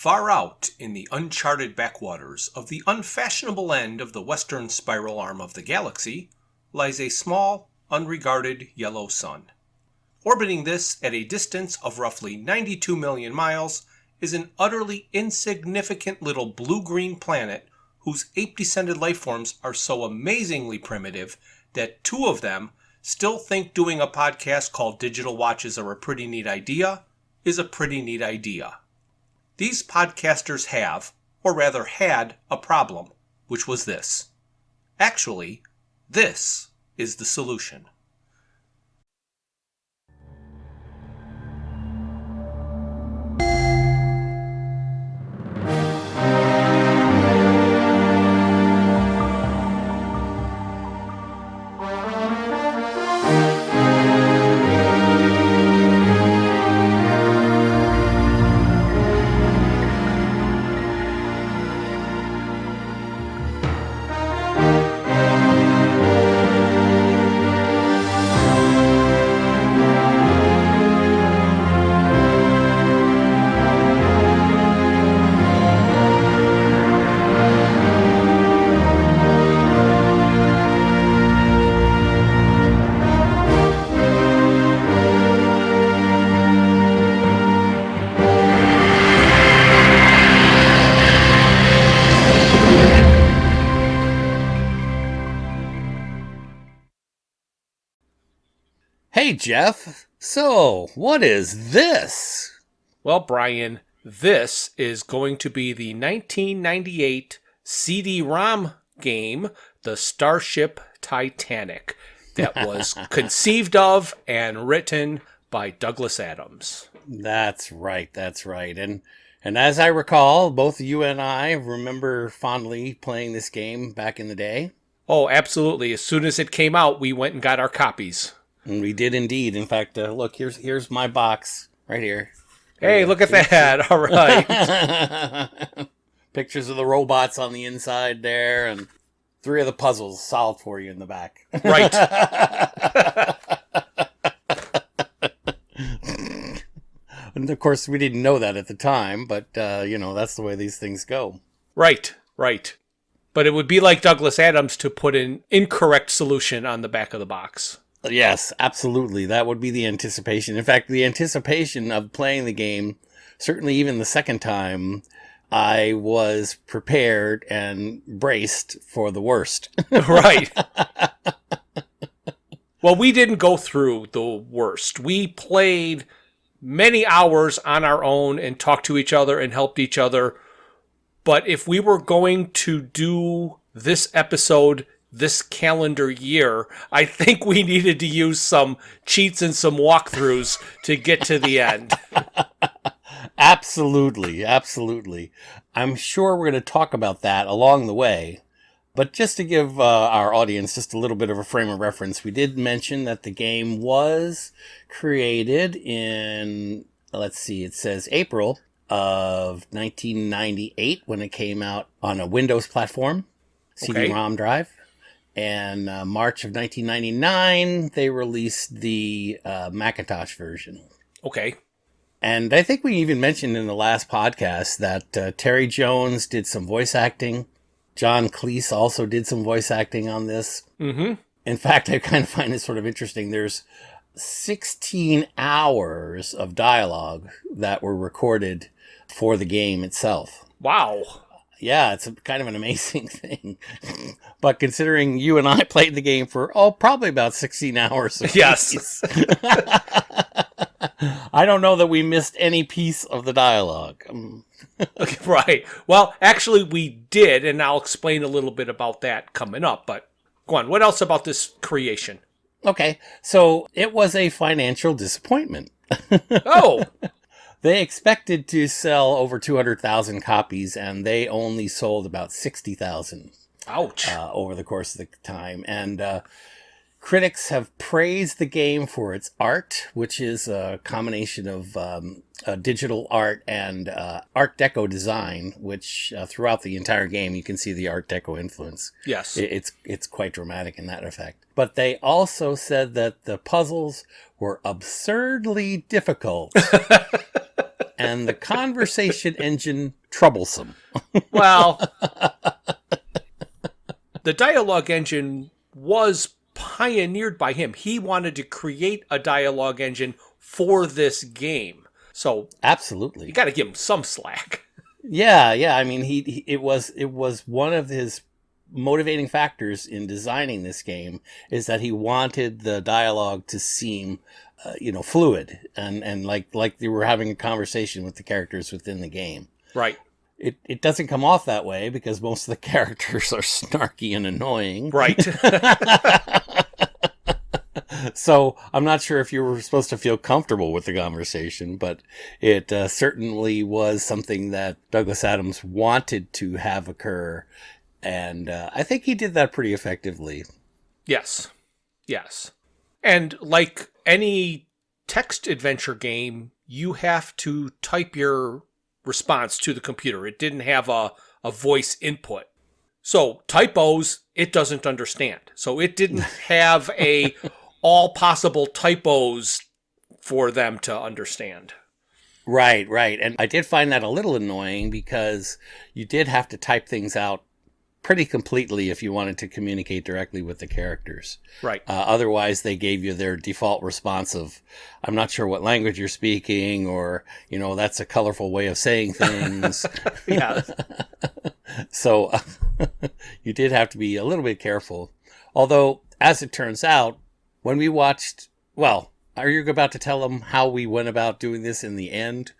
Far out in the uncharted backwaters of the unfashionable end of the western spiral arm of the galaxy lies a small, unregarded yellow sun. Orbiting this at a distance of roughly 92 million miles is an utterly insignificant little blue-green planet whose ape-descended lifeforms are so amazingly primitive that two of them still think doing a podcast called Digital Watches Are a Pretty Neat Idea is a pretty neat idea. These podcasters have, or rather had, a problem, which was this. Actually, this is the solution. Hey, Jeff. So, what is this? Well, Bryan, this is going to be the 1998 CD ROM game, the Starship Titanic, that was conceived of and written by Douglas Adams. That's right. And as I recall, both you and I remember fondly playing this game back in the day. Oh, absolutely. As soon as it came out, we went and got our copies. And we did indeed. In fact, look, here's my box right here. Hey, look at that. All right. Pictures of the robots on the inside there, and 3 of the puzzles solved for you in the back. Right. And of course, we didn't know that at the time, but, that's the way these things go. Right. But it would be like Douglas Adams to put an incorrect solution on the back of the box. Yes, absolutely. That would be the anticipation. In fact, the anticipation of playing the game, certainly even the second time, I was prepared and braced for the worst. Right. Well, we didn't go through the worst. We played many hours on our own and talked to each other and helped each other. But if we were going to do this episode this calendar year, I think we needed to use some cheats and some walkthroughs to get to the end. Absolutely. I'm sure we're going to talk about that along the way. But just to give our audience just a little bit of a frame of reference, we did mention that the game was created in, it says April of 1998 when it came out on a Windows platform, CD-ROM drive. And March of 1999, they released the Macintosh version. Okay. And I think we even mentioned in the last podcast that Terry Jones did some voice acting. John Cleese also did some voice acting on this. Mm-hmm. In fact, I kind of find it sort of interesting. There's 16 hours of dialogue that were recorded for the game itself. Wow. Yeah, it's kind of an amazing thing. But considering you and I played the game for, probably about 16 hours. Yes. I don't know that we missed any piece of the dialogue. Okay, right. Well, actually, we did, and I'll explain a little bit about that coming up. But go on, what else about this creation? Okay, so it was a financial disappointment. Oh! They expected to sell over 200,000 copies, and they only sold about 60,000. Ouch. Over the course of the time. And critics have praised the game for its art, which is a combination of digital art and Art Deco design, which throughout the entire game you can see the Art Deco influence. Yes. It's quite dramatic in that effect. But they also said that the puzzles were absurdly difficult. and the conversation engine troublesome. Well, the dialogue engine was pioneered by him. He wanted to create a dialogue engine for this game. So absolutely, you got to give him some slack. Yeah. I mean, it was one of his motivating factors in designing this game is that he wanted the dialogue to seem, fluid and like they were having a conversation with the characters within the game. Right. It doesn't come off that way because most of the characters are snarky and annoying. Right. So I'm not sure if you were supposed to feel comfortable with the conversation, but it certainly was something that Douglas Adams wanted to have occur. And I think he did that pretty effectively. Yes. And like any text adventure game, you have to type your response to the computer. It didn't have a voice input. So typos, it doesn't understand. So it didn't have all possible typos for them to understand. Right. And I did find that a little annoying because you did have to type things out pretty completely if you wanted to communicate directly with the characters. Right. Otherwise, they gave you their default response of, I'm not sure what language you're speaking, or, that's a colorful way of saying things. Yeah. So you did have to be a little bit careful. Although, as it turns out, when we watched, well, are you about to tell them how we went about doing this in the end?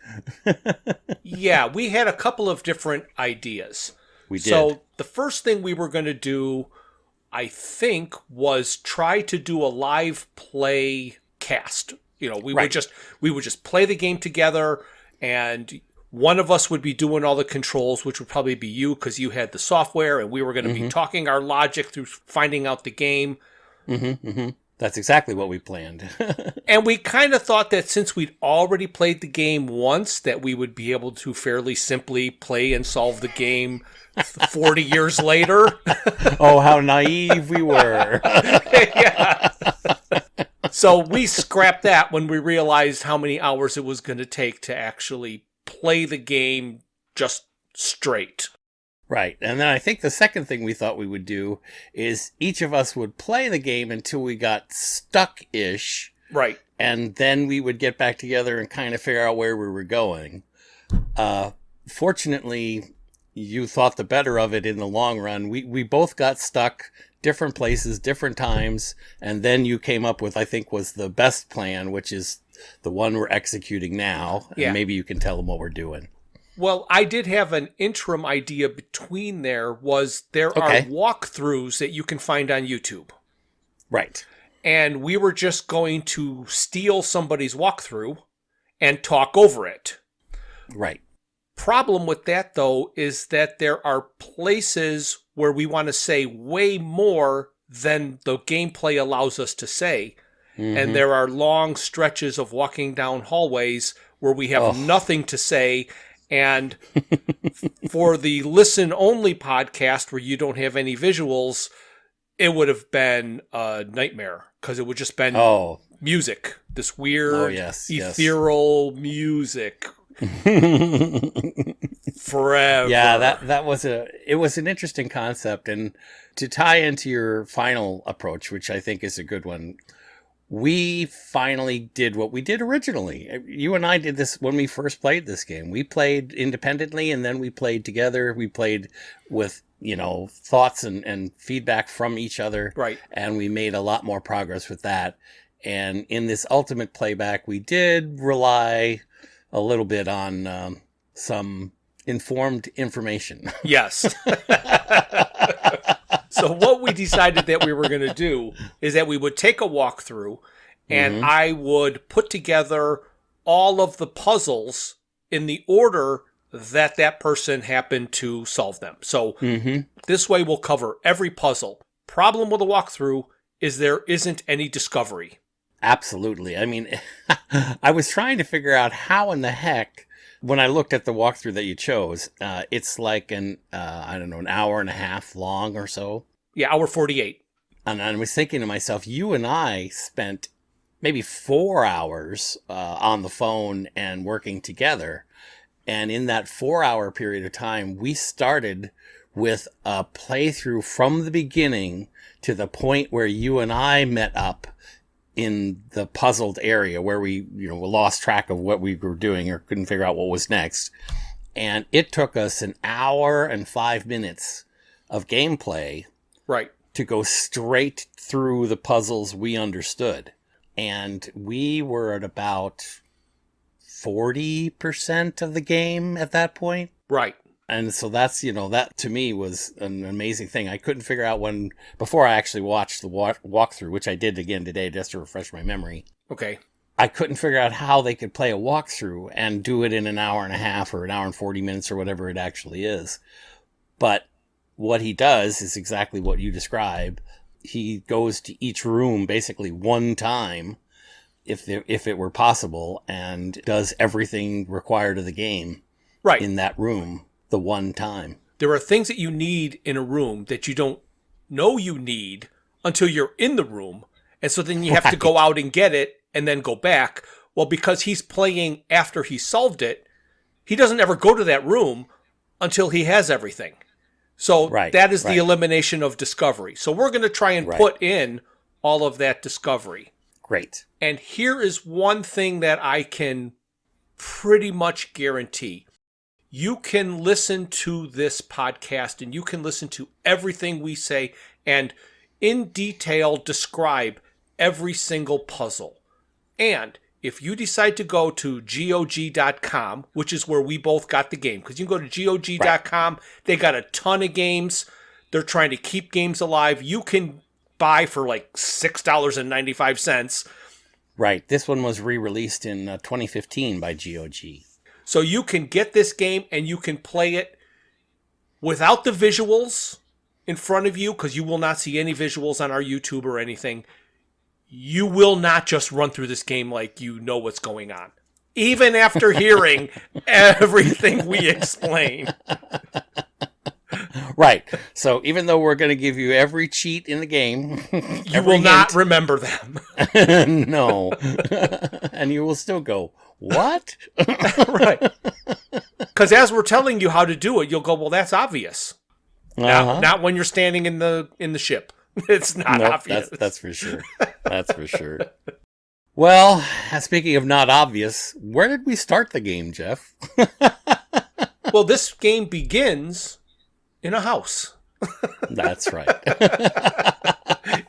Yeah, we had a couple of different ideas. We did. So the first thing we were going to do, I think, was try to do a live play cast. We would just play the game together, and one of us would be doing all the controls, which would probably be you because you had the software, and we were going to be talking our logic through finding out the game. That's exactly what we planned. And we kind of thought that since we'd already played the game once, that we would be able to fairly simply play and solve the game 40 years later. Oh, how naive we were. Yeah. So we scrapped that when we realized how many hours it was going to take to actually play the game just straight. Right. And then I think the second thing we thought we would do is each of us would play the game until we got stuck-ish. Right. And then we would get back together and kind of figure out where we were going. Fortunately, you thought the better of it in the long run. We both got stuck different places, different times. And then you came up with, I think, was the best plan, which is the one we're executing now. And maybe you can tell them what we're doing. Well, I did have an interim idea between there are walkthroughs that you can find on YouTube. Right. And we were just going to steal somebody's walkthrough and talk over it. Right. Problem with that, though, is that there are places where we want to say way more than the gameplay allows us to say. And there are long stretches of walking down hallways where we have nothing to say. And for the listen-only podcast where you don't have any visuals, it would have been a nightmare because it would just been music, this weird, ethereal music forever. Yeah, that was an interesting concept. And to tie into your final approach, which I think is a good one, we finally did what we did originally. You and I did this when we first played this game. We played independently and then we played together. We played with, thoughts and feedback from each other. Right. And we made a lot more progress with that. And in this ultimate playback, we did rely a little bit on some informed information. Yes. So what we decided that we were going to do is that we would take a walkthrough and I would put together all of the puzzles in the order that person happened to solve them. So this way we'll cover every puzzle. Problem with a walkthrough is there isn't any discovery. Absolutely. I mean, I was trying to figure out how in the heck, when I looked at the walkthrough that you chose, it's like an hour and a half long or so. Yeah, hour 48. And I was thinking to myself, you and I spent maybe 4 hours on the phone and working together. And in that 4-hour period of time, we started with a playthrough from the beginning to the point where you and I met up in the puzzled area where we lost track of what we were doing or couldn't figure out what was next. And it took us an hour and 5 minutes of gameplay, right, to go straight through the puzzles we understood. And we were at about 40% of the game at that point. Right. And so that's, that to me was an amazing thing. I couldn't figure out before I actually watched the walkthrough, which I did again today just to refresh my memory. Okay. I couldn't figure out how they could play a walkthrough and do it in an hour and a half or an hour and 40 minutes or whatever it actually is. But what he does is exactly what you describe. He goes to each room basically one time, if it were possible, and does everything required of the game right in that room the one time. There are things that you need in a room that you don't know you need until you're in the room. And so then you have to go out and get it and then go back. Well, because he's playing after he solved it, he doesn't ever go to that room until he has everything. So that is the elimination of discovery. So we're going to try and put in all of that discovery. Great. And here is one thing that I can pretty much guarantee. You can listen to this podcast and you can listen to everything we say and in detail describe every single puzzle. And if you decide to go to GOG.com, which is where we both got the game, because you can go to GOG.com, they got a ton of games. They're trying to keep games alive. You can buy for like $6.95. Right. This one was re-released in 2015 by GOG. So you can get this game and you can play it without the visuals in front of you, because you will not see any visuals on our YouTube or anything. You will not just run through this game like you know what's going on, even after hearing everything we explain. Right. So even though we're going to give you every cheat in the game, you will not remember them. No. And you will still go, what? Right. Because as we're telling you how to do it, you'll go, well, that's obvious. Not when you're standing in the ship. It's not obvious. That's for sure. That's for sure. Well, speaking of not obvious, where did we start the game, Jeff? Well, this game begins in a house. That's right.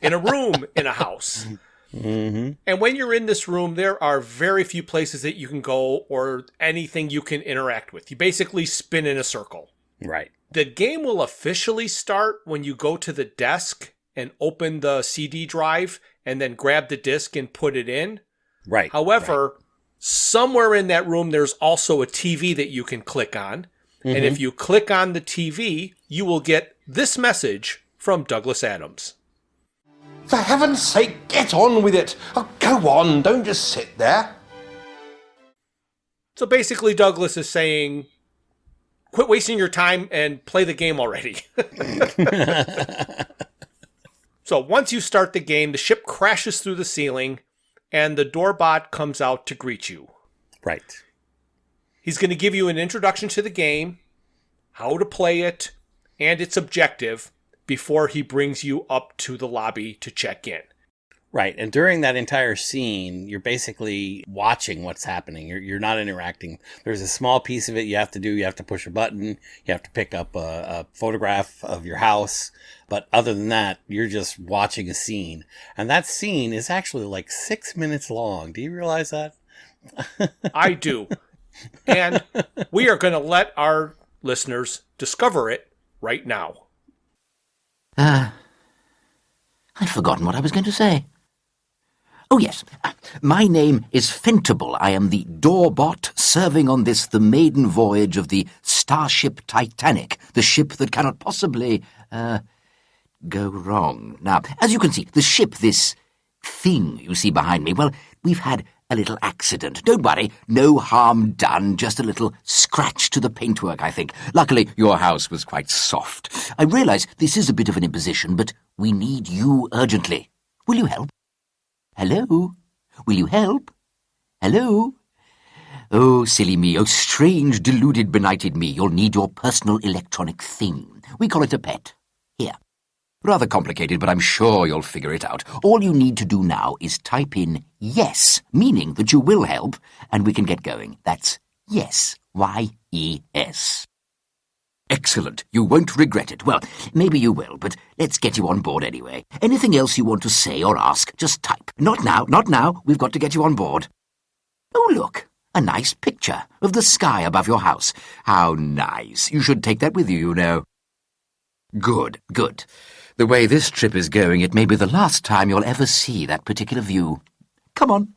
In a room in a house. Mm-hmm. And when you're in this room, there are very few places that you can go or anything you can interact with. You basically spin in a circle. Right. The game will officially start when you go to the desk and open the CD drive and then grab the disc and put it in. Right. However, somewhere in that room, there's also a TV that you can click on. Mm-hmm. And if you click on the TV, you will get this message from Douglas Adams. For heaven's sake, get on with it. Oh, go on, don't just sit there. So basically, Douglas is saying, quit wasting your time and play the game already. So once you start the game, the ship crashes through the ceiling and the doorbot comes out to greet you. Right. He's going to give you an introduction to the game, how to play it, and its objective before he brings you up to the lobby to check in. Right. And during that entire scene, you're basically watching what's happening. You're not interacting. There's a small piece of it you have to do. You have to push a button. You have to pick up a photograph of your house. But other than that, you're just watching a scene. And that scene is actually like 6 minutes long. Do you realize that? I do. And we are going to let our listeners discover it right now. I'd forgotten what I was going to say. Oh, yes. My name is Fintable. I am the doorbot serving on this, the maiden voyage of the Starship Titanic, the ship that cannot possibly, go wrong. Now, as you can see, the ship, this thing you see behind me, well, we've had a little accident. Don't worry, no harm done, just a little scratch to the paintwork, I think. Luckily, your house was quite soft. I realise this is a bit of an imposition, but we need you urgently. Will you help? Hello? Will you help? Hello? Oh, silly me. Oh, strange, deluded, benighted me. You'll need your personal electronic thing. We call it a pet. Here. Rather complicated, but I'm sure you'll figure it out. All you need to do now is type in yes, meaning that you will help, and we can get going. That's yes, Y-E-S. Excellent. You won't regret it. Well, maybe you will, but let's get you on board anyway. Anything else you want to say or ask, just type. Not now, not now. We've got to get you on board. Oh, look. A nice picture of the sky above your house. How nice. You should take that with you, you know. Good, good. The way this trip is going, it may be the last time you'll ever see that particular view. Come on.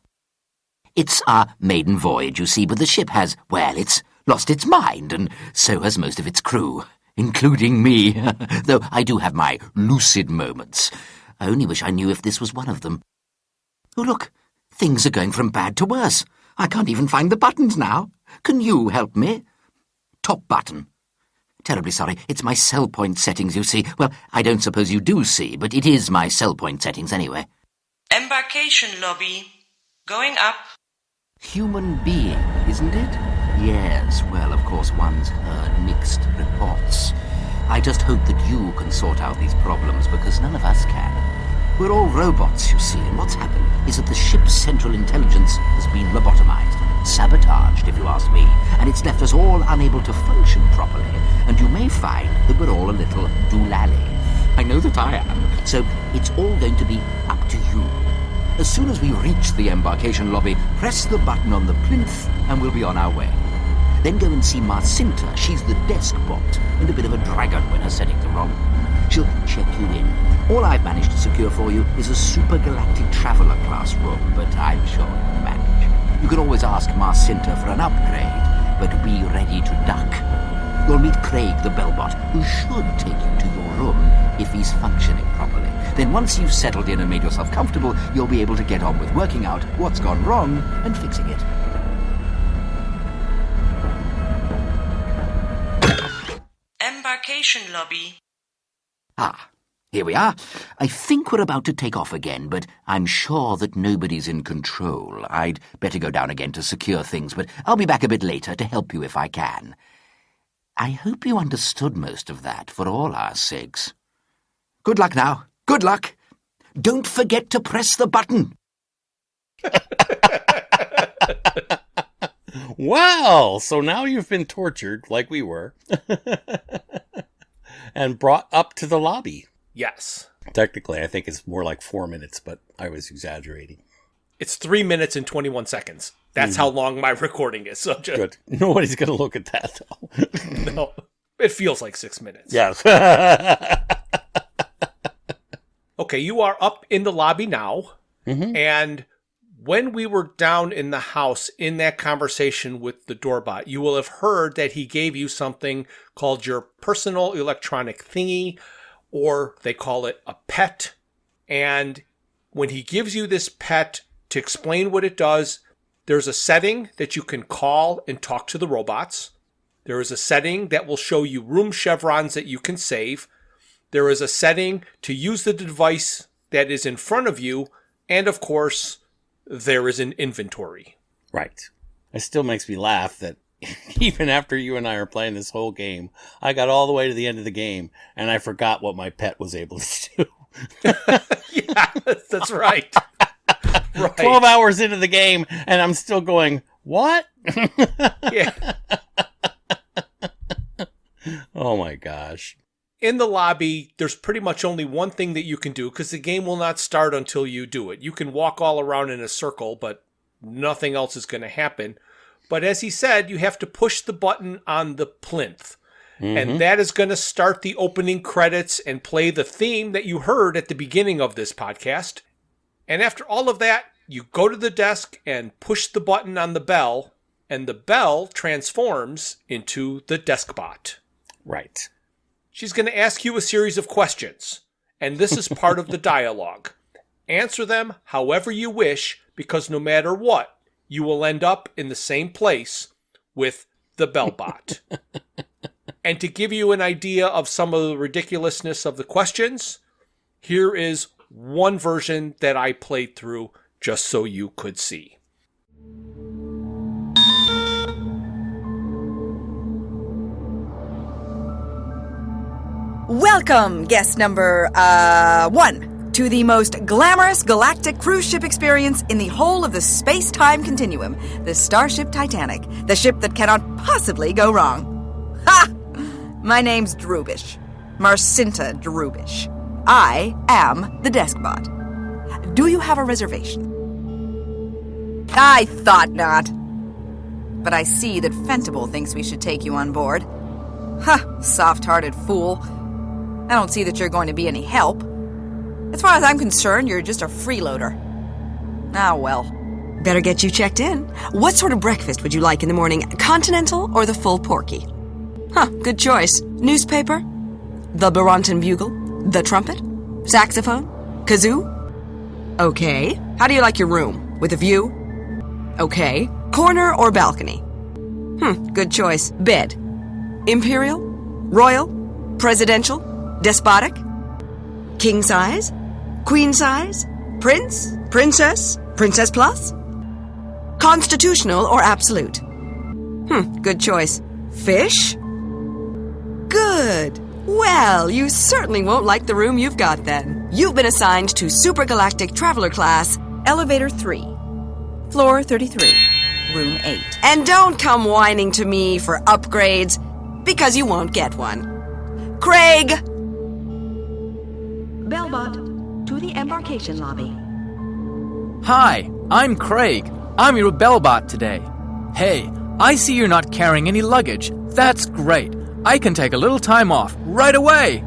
It's our maiden voyage, you see, but the ship has, well, it's lost its mind, and so has most of its crew, including me, though I do have my lucid moments. I only wish I knew if this was one of them. Oh, look, things are going from bad to worse. I can't even find the buttons now. Can you help me? Top button. Terribly sorry, it's my cell point settings, you see. Well, I don't suppose you do see, but it is my cell point settings anyway. Embarkation lobby. Going up. Human being, isn't it? Yes, well, of course, one's heard mixed reports. I just hope that you can sort out these problems, because none of us can. We're all robots, you see, and what's happened is that the ship's central intelligence has been lobotomized. Sabotaged, if you ask me, and it's left us all unable to function properly, and you may find that we're all a little doolally. I know that I am, so it's all going to be up to you. As soon as we reach the embarkation lobby, press the button on the plinth, and we'll be on our way. Then go and see Marcinta. She's the desk bot, and a bit of a dragon when her settings are wrong. She'll check you in. All I've managed to secure for you is a supergalactic traveller class room, but I'm sure you'll manage. You can always ask Marcinta for an upgrade, but be ready to duck. You'll meet Craig the Bellbot, who should take you to your room if he's functioning properly. Then once you've settled in and made yourself comfortable, you'll be able to get on with working out what's gone wrong and fixing it. Embarkation lobby. Ah, here we are. I think we're about to take off again, but I'm sure that nobody's in control. I'd better go down again to secure things, but I'll be back a bit later to help you if I can. I hope you understood most of that for all our sakes. Good luck now. Good luck. Don't forget to press the button. Wow, so now you've been tortured, like we were, and brought up to the lobby. Yes. Technically, I think it's more like 4 minutes, but I was exaggerating. It's 3 minutes and 21 seconds. That's how long my recording is. So just, Good. Nobody's going to look at that, though. No, it feels like 6 minutes. Yes. Okay, you are up in the lobby now, and when we were down in the house in that conversation with the doorbot, you will have heard that he gave you something called your personal electronic thingy, or they call it a pet. And when he gives you this pet, to explain what it does, there's a setting that you can call and talk to the robots. There is a setting that will show you room chevrons that you can save. There is a setting to use the device that is in front of you. And of course, there is an inventory. Right. It still makes me laugh that even after you and I are playing this whole game, I got all the way to the end of the game and I forgot what my pet was able to do. Yeah, that's right. Right. 12 hours into the game and I'm still going, what? Yeah. Oh my gosh. In the lobby, there's pretty much only one thing that you can do because the game will not start until you do it. You can walk all around in a circle, but nothing else is going to happen. But as he said, you have to push the button on the plinth. And that is going to start the opening credits and play the theme that you heard at the beginning of this podcast. And after all of that, you go to the desk and push the button on the bell, and the bell transforms into the desk bot. Right. She's going to ask you a series of questions, and this is part of the dialogue. Answer them however you wish, because no matter what, you will end up in the same place with the bellbot. And to give you an idea of some of the ridiculousness of the questions, here is one version that I played through just so you could see. Welcome, guest number, 1, to the most glamorous galactic cruise ship experience in the whole of the space-time continuum, the Starship Titanic, the ship that cannot possibly go wrong. Ha! My name's Drubish. Marcinta Drubish. I am the desk bot. Do you have a reservation? I thought not. But I see that Fentable thinks we should take you on board. Ha! Soft-hearted fool. I don't see that you're going to be any help. As far as I'm concerned, you're just a freeloader. Ah, well. Better get you checked in. What sort of breakfast would you like in the morning? Continental or the full porky? Huh, good choice. Newspaper? The Baronton Bugle? The trumpet? Saxophone? Kazoo? Okay. How do you like your room? With a view? Okay. Corner or balcony? Good choice. Bed? Imperial? Royal? Presidential? Despotic? King size? Queen size? Prince? Princess? Princess plus? Constitutional or absolute? Good choice. Fish? Good. Well, you certainly won't like the room you've got then. You've been assigned to Supergalactic Traveler Class, Elevator 3, Floor 33, Room 8. And don't come whining to me for upgrades, because you won't get one. Craig! Bellbot, to the embarkation lobby. Hi, I'm Craig. I'm your bellbot today. Hey, I see you're not carrying any luggage. That's great. I can take a little time off right away.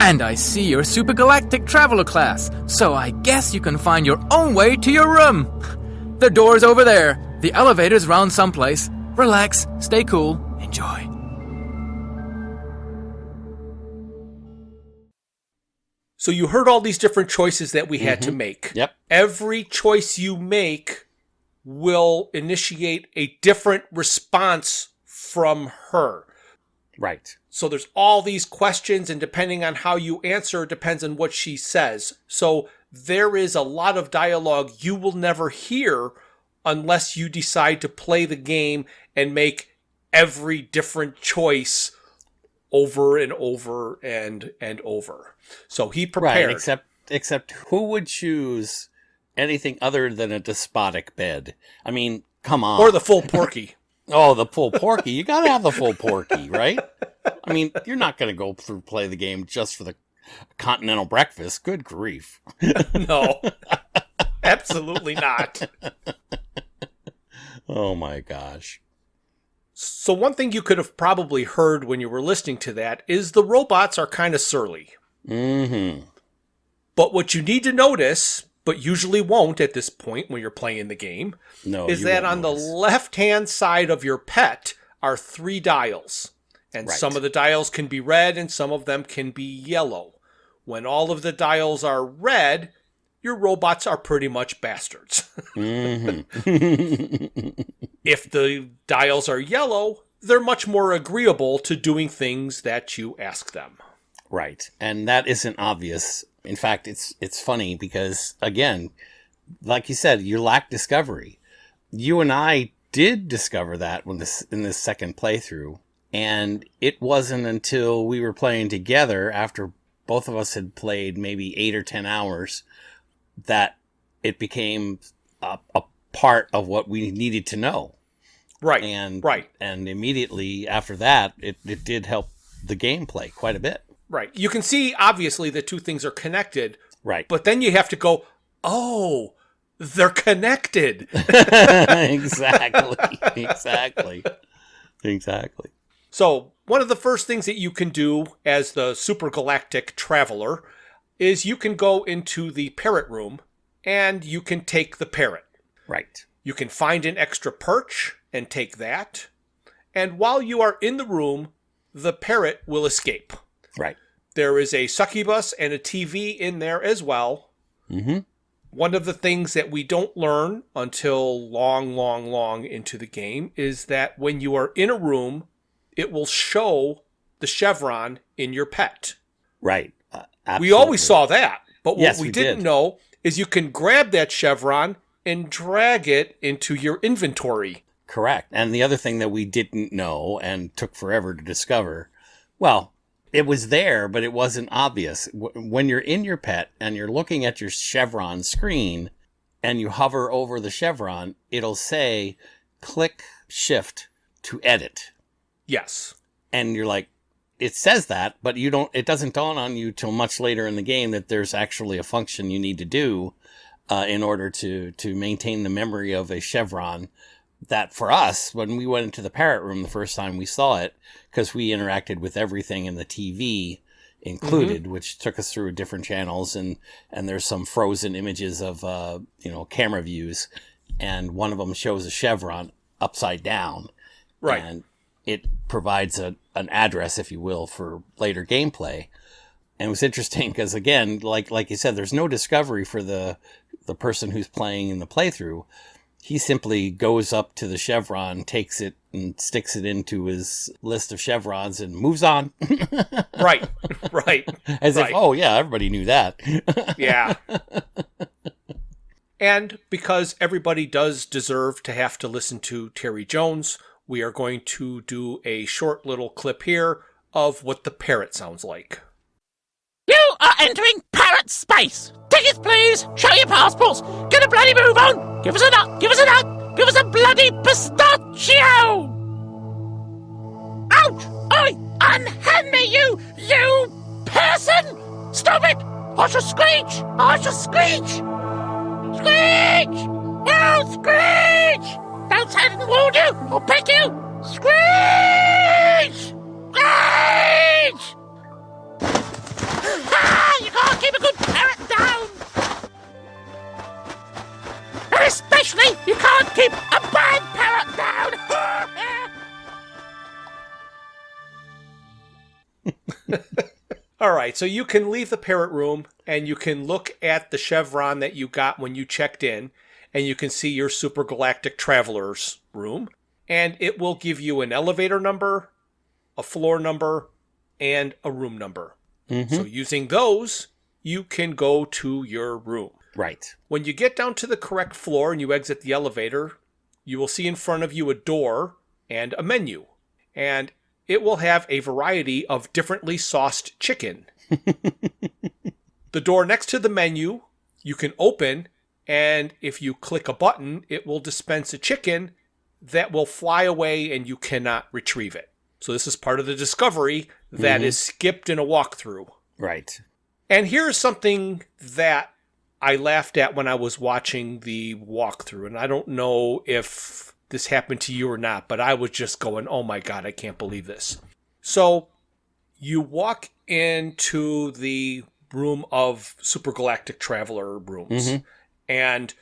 And I see you're Supergalactic Traveler Class, so I guess you can find your own way to your room. The door's over there. The elevator's round someplace. Relax, stay cool, enjoy. So you heard all these different choices that we had to make. Yep. Every choice you make will initiate a different response from her. Right. So there's all these questions, and depending on how you answer, it depends on what she says. So there is a lot of dialogue you will never hear unless you decide to play the game and make every different choice over and over and over. So he prepared. Right, except who would choose anything other than a despotic bed? I mean, come on. Or the full porky. Oh, the full porky. You got to have the full porky, right? I mean, you're not going to go through play the game just for the continental breakfast. Good grief. No, absolutely not. Oh, my gosh. So one thing you could have probably heard when you were listening to that is the robots are kind of surly. Mm-hmm. But what you need to notice, but usually won't at this point when you're playing the game, is that on the left-hand side of your pet are 3 dials. And some of the dials can be red and some of them can be yellow. When all of the dials are red, your robots are pretty much bastards. Mm-hmm. If the dials are yellow, they're much more agreeable to doing things that you ask them. Right. And that isn't obvious. In fact, it's funny because, again, like you said, you lack discovery. You and I did discover that in this second playthrough. And it wasn't until we were playing together, after both of us had played maybe 8 or 10 hours, that it became a part of what we needed to know. Right. And immediately after that, it did help the gameplay quite a bit. Right. You can see, obviously, the two things are connected. Right. But then you have to go, oh, they're connected. Exactly. So one of the first things that you can do as the supergalactic traveler is you can go into the Parrot room and you can take the Parrot. Right. You can find an extra perch and take that. And while you are in the room, the Parrot will escape. Right. There is a succubus and a TV in there as well. Mm-hmm. One of the things that we don't learn until long into the game is that when you are in a room, it will show the chevron in your pet. Right. We always saw that. But what yes, we did didn't know is you can grab that chevron and drag it into your inventory. Correct. And the other thing that we didn't know and took forever to discover, well, it was there, but it wasn't obvious. When you're in your pet and you're looking at your chevron screen and you hover over the chevron, it'll say, click shift to edit. Yes. And you're like, it says that, but it doesn't dawn on you till much later in the game that there's actually a function you need to do in order to maintain the memory of a chevron. That for us, when we went into the Parrot room the first time we saw it, because we interacted with everything in the TV included, which took us through different channels, and there's some frozen images of camera views, and one of them shows a chevron upside down, right? And it provides an address, if you will, for later gameplay. And it was interesting because, again, like you said, there's no discovery for the person who's playing in the playthrough. He simply goes up to the chevron, takes it, and sticks it into his list of chevrons and moves on. Right. As if, oh, yeah, everybody knew that. Yeah. And because everybody does deserve to have to listen to Terry Jones, we are going to do a short little clip here of what the Parrot sounds like. You are entering Parrot space. Tickets, please. Show your passports. Get a bloody move on. Give us a nut. Give us a nut. Give us a bloody pistachio. Ouch! Oi! Unhand me, you person! Stop it! I shall screech! I shall screech! Screech! No, screech! Don't say I didn't warn you! I'll pick you! Screech! Screech! Ah, you can't keep a good parrot down! And especially, you can't keep a bad parrot down! All right, so you can leave the Parrot room and you can look at the chevron that you got when you checked in, and you can see your Super Galactic Traveler's room, and it will give you an elevator number, a floor number, and a room number. Mm-hmm. So using those, you can go to your room. Right. When you get down to the correct floor and you exit the elevator, you will see in front of you a door and a menu. And it will have a variety of differently sauced chicken. The door next to the menu, you can open, and if you click a button, it will dispense a chicken that will fly away and you cannot retrieve it. So this is part of the discovery that is skipped in a walkthrough. Right. And here's something that I laughed at when I was watching the walkthrough, and I don't know if this happened to you or not, but I was just going, oh my God, I can't believe this. So you walk into the room of Super Galactic Traveler rooms, and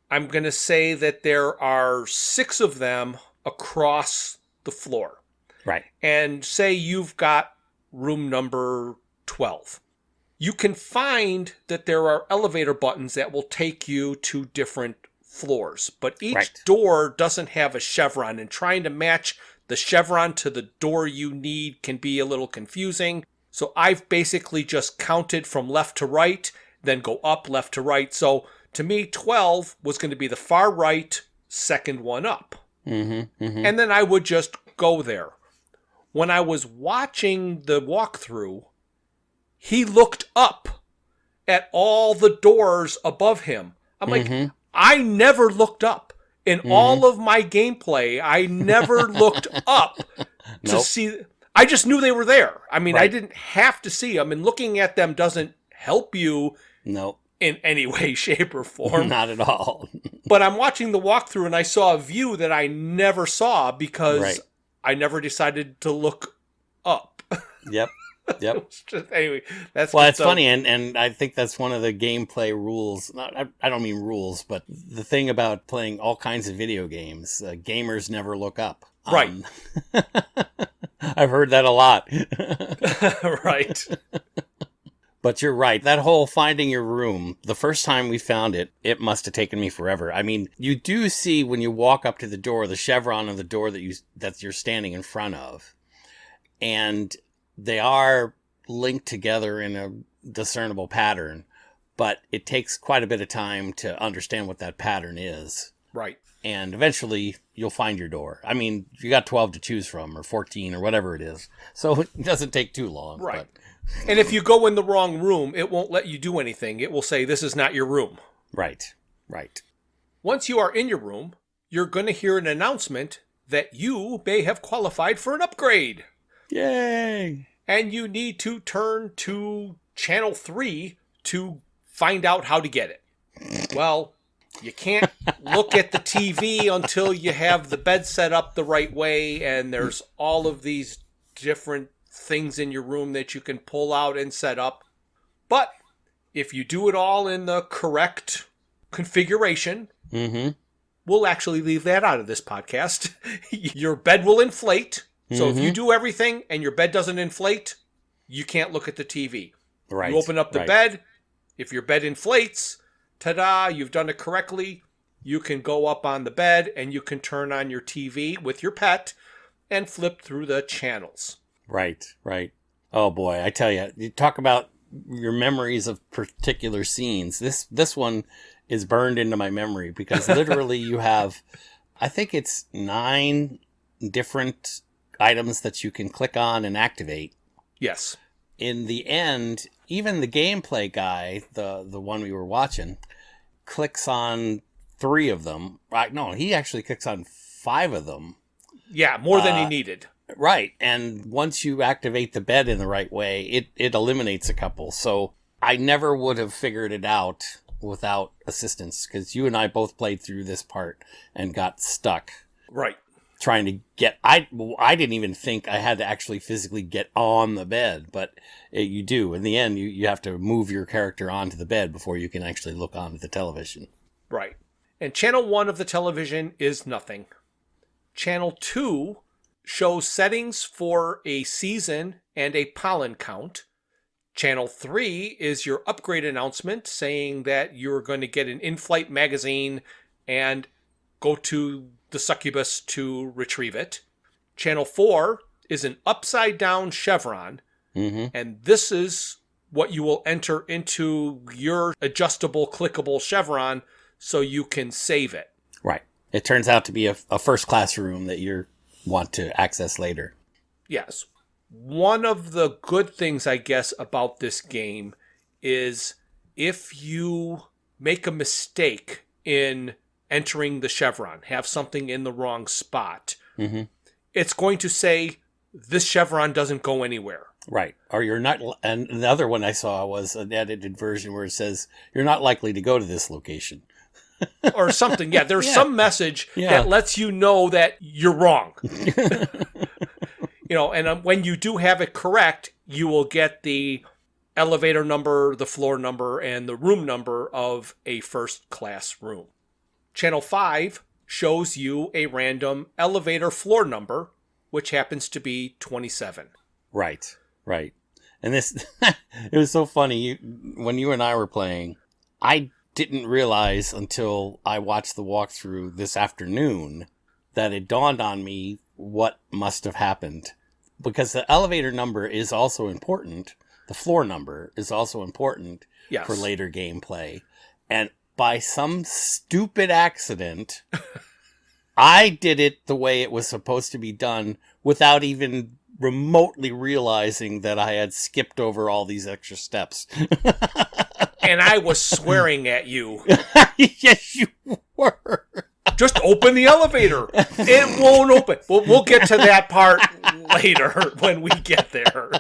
I'm going to say that there are 6 of them across the floor. Right. And say you've got room number 12. You can find that there are elevator buttons that will take you to different floors, but each door doesn't have a chevron, and trying to match the chevron to the door you need can be a little confusing. So I've basically just counted from left to right, then go up left to right. So to me, 12 was going to be the far right, second one up. And then I would just go there. When I was watching the walkthrough, he looked up at all the doors above him. I'm like, I never looked up. In all of my gameplay, I never looked up to see. I just knew they were there. I mean, I didn't have to see them, and looking at them doesn't help you in any way, shape, or form. Not at all. But I'm watching the walkthrough, and I saw a view that I never saw because I never decided to look up. Yep. Anyway, that's it's funny, and I think that's one of the gameplay rules. I don't mean rules, but the thing about playing all kinds of video games, gamers never look up. Right. I've heard that a lot. Right. But you're right. That whole finding your room, the first time we found it, it must have taken me forever. I mean, you do see when you walk up to the door, the chevron of the door that you're standing in front of. And they are linked together in a discernible pattern. but it takes quite a bit of time to understand what that pattern is. Right. And eventually you'll find your door. I mean, you got 12 to choose from, or 14, or whatever it is. So it doesn't take too long. Right. But... And if you go in the wrong room, it won't let you do anything. It will say, this is not your room. Right. Right. Once you are in your room, you're going to hear an announcement that you may have qualified for an upgrade. Yay! And you need to turn to channel 3 to find out how to get it. Well, you can't look at the TV until you have the bed set up the right way, and there's all of these different things in your room that you can pull out and set up. But if you do it all in the correct configuration, we'll actually leave that out of this podcast. Your bed will inflate. So if you do everything and your bed doesn't inflate, you can't look at the TV. Right. You open up the bed. If your bed inflates, ta-da, you've done it correctly. You can go up on the bed and you can turn on your TV with your pet and flip through the channels. Right, right. Oh boy, I tell you, you talk about your memories of particular scenes. This one is burned into my memory because literally you have, I think it's 9 different items that you can click on and activate. Yes. In the end, even the gameplay guy, the one we were watching, clicks on 3 of them. Right? No, he actually clicks on 5 of them. Yeah, more than he needed. Right. And once you activate the bed in the right way, it eliminates a couple. So I never would have figured it out without assistance, because you and I both played through this part and got stuck. Right. Trying to get, I didn't even think I had to actually physically get on the bed, but you do. In the end, you have to move your character onto the bed before you can actually look onto the television. Right. And channel 1 of the television is nothing. Channel 2 shows settings for a season and a pollen count. Channel 3 is your upgrade announcement saying that you're going to get an in-flight magazine and go to the succubus to retrieve it. Channel 4 is an upside-down chevron, and this is what you will enter into your adjustable, clickable chevron so you can save it. Right. It turns out to be a first-class room that you want to access later. Yes. One of the good things, I guess, about this game is if you make a mistake in entering the chevron, have something in the wrong spot, it's going to say, this chevron doesn't go anywhere. Right. Or you're not, and the other one I saw was an edited version where it says, you're not likely to go to this location. Or something. Yeah, there's some message that lets you know that you're wrong. And when you do have it correct, you will get the elevator number, the floor number, and the room number of a first-class room. Channel 5 shows you a random elevator floor number, which happens to be 27. Right, right. And this, it was so funny. When you and I were playing, I didn't realize until I watched the walkthrough this afternoon that it dawned on me what must have happened. Because the elevator number is also important. The floor number is also important for later gameplay. And by some stupid accident, I did it the way it was supposed to be done without even remotely realizing that I had skipped over all these extra steps. And I was swearing at you. Yes, you were. Just open the elevator. It won't open. We'll get to that part later when we get there.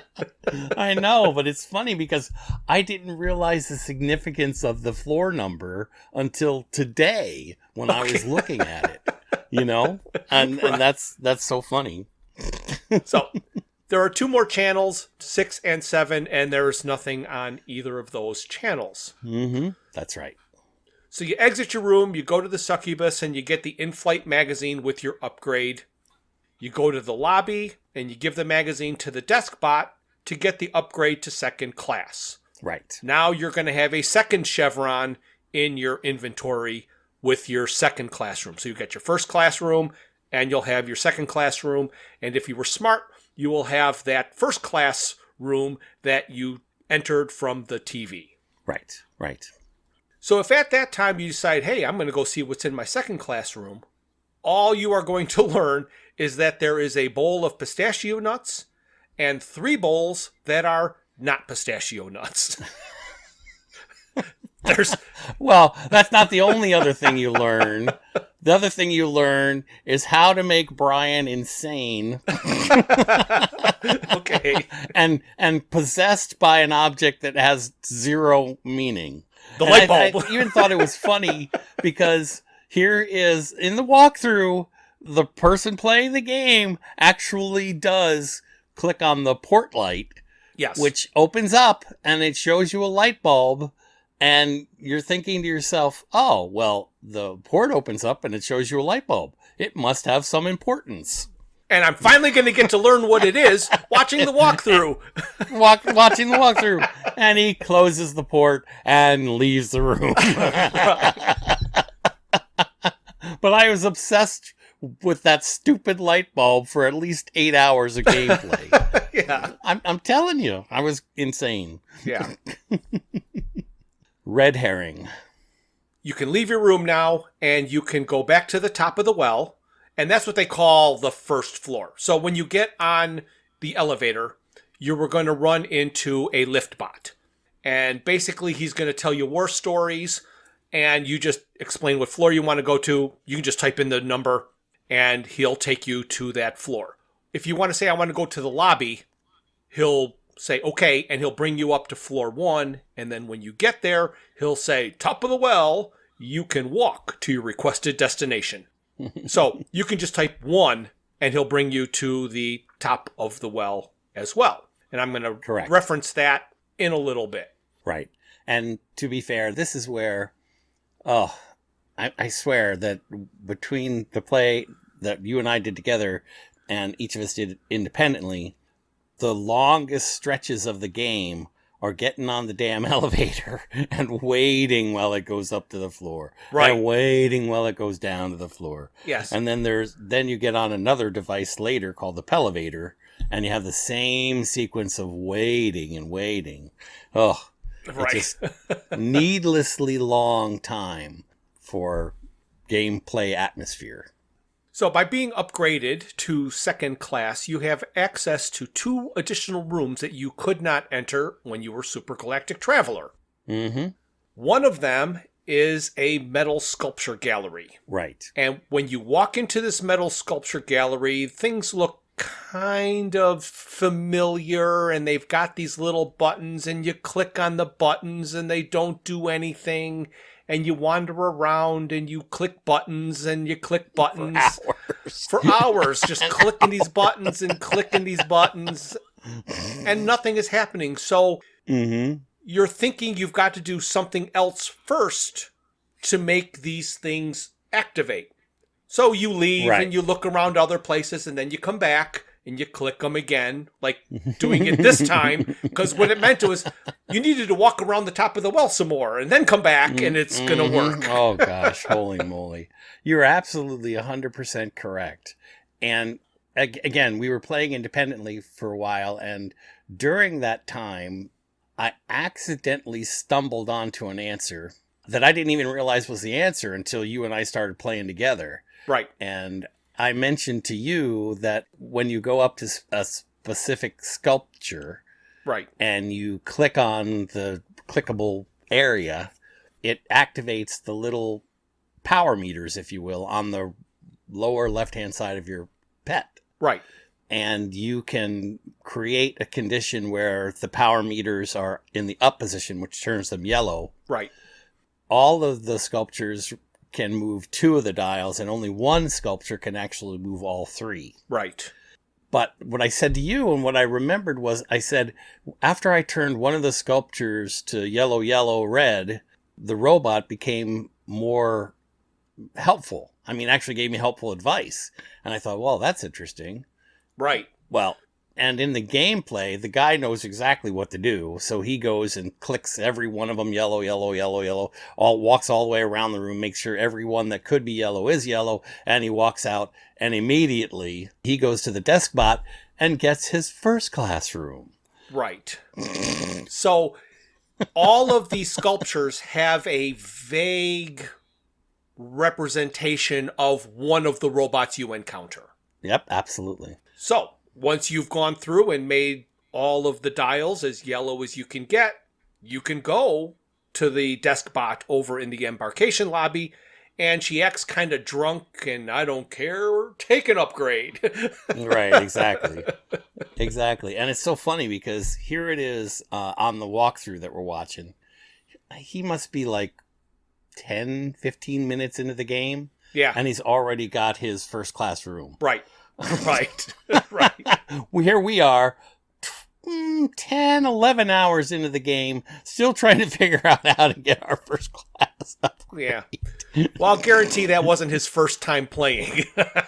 I know, but it's funny because I didn't realize the significance of the floor number until today when I was looking at it. And that's so funny. So there are 2 more channels, 6 and 7, and there's nothing on either of those channels. That's right. So you exit your room, you go to the succubus, and you get the in-flight magazine with your upgrade. You go to the lobby, and you give the magazine to the desk bot to get the upgrade to second class. Right. Now you're going to have a second chevron in your inventory with your second classroom. So you get your first classroom, and you'll have your second classroom. And if you were smart, you will have that first class room that you entered from the TV. Right. So if at that time you decide, hey, I'm going to go see what's in my second classroom, all you are going to learn is that there is a bowl of pistachio nuts and 3 bowls that are not pistachio nuts. Well, that's not the only other thing you learn. The other thing you learn is how to make Bryan insane. Okay. And possessed by an object that has 0 meaning. The light bulb. I even thought it was funny because here is, in the walkthrough, the person playing the game actually does click on the port light. Yes. Which opens up and it shows you a light bulb. And you're thinking to yourself, oh, well, the port opens up and it shows you a light bulb. It must have some importance. And I'm finally going to get to learn what it is watching the walkthrough. Watching the walkthrough. And he closes the port and leaves the room. But I was obsessed with that stupid light bulb for at least 8 hours of gameplay. Yeah. I'm telling you, I was insane. Yeah. Red herring. You can leave your room now, and you can go back to the top of the well, and that's what they call the first floor. So when you get on the elevator, you were going to run into a lift bot. And basically, he's going to tell you war stories, and you just explain what floor you want to go to. You can just type in the number, and he'll take you to that floor. If you want to say, I want to go to the lobby, he'll say, okay, and he'll bring you up to floor 1, and then when you get there, he'll say, top of the well, you can walk to your requested destination. So you can just type 1, and he'll bring you to the top of the well as well. And I'm going to reference that in a little bit. Right. And to be fair, this is where, I swear that between the play that you and I did together and each of us did independently, the longest stretches of the game are getting on the damn elevator and waiting while it goes up to the floor. Right. And waiting while it goes down to the floor. Yes. And then you get on another device later called the Pelevator, and you have the same sequence of waiting and waiting. Oh, right. It's just needlessly long time for gameplay atmosphere. So by being upgraded to second class, you have access to 2 additional rooms that you could not enter when you were Super Galactic Traveler. Mm-hmm. One of them is a metal sculpture gallery. Right. And when you walk into this metal sculpture gallery, things look kind of familiar, and they've got these little buttons, and you click on the buttons and they don't do anything. And you wander around and you click buttons and you click buttons. For hours, just clicking these buttons and clicking these buttons. And nothing is happening. So you're thinking you've got to do something else first to make these things activate. So you leave and you look around other places, and then you come back and you click them again, like doing it this time, because what it meant was you needed to walk around the top of the well some more and then come back, and it's going to work. Oh, gosh, holy moly. You're absolutely 100% correct. And again, we were playing independently for a while, and during that time, I accidentally stumbled onto an answer that I didn't even realize was the answer until you and I started playing together. Right. And I mentioned to you that when you go up to a specific sculpture, right, and you click on the clickable area, it activates the little power meters, if you will, on the lower left-hand side of your pet. Right. And you can create a condition where the power meters are in the up position, which turns them yellow. Right. All of the sculptures can move 2 of the dials, and only 1 sculpture can actually move all 3. Right. But what I said to you, and what I remembered was, I said, after I turned one of the sculptures to yellow, yellow, red, the robot became more helpful. I mean, actually gave me helpful advice. And I thought, well, that's interesting. Right. Well, and in the gameplay, the guy knows exactly what to do. So he goes and clicks every one of them yellow, yellow, yellow, yellow, walks all the way around the room, makes sure every one that could be yellow is yellow, and he walks out, and immediately he goes to the desk bot and gets his first classroom. Right. So all of these sculptures have a vague representation of one of the robots you encounter. Yep, absolutely. So, once you've gone through and made all of the dials as yellow as you can get, you can go to the desk bot over in the embarkation lobby, and she acts kind of drunk and I don't care, take an upgrade. Right, exactly. Exactly. And it's so funny because here it is on the walkthrough that we're watching. He must be like 10, 15 minutes into the game. Yeah. And he's already got his first class room. Right. Right. Right. Well, here we are, 10, 11 hours into the game, still trying to figure out how to get our first class upgrade. Yeah. Well, I'll guarantee that wasn't his first time playing.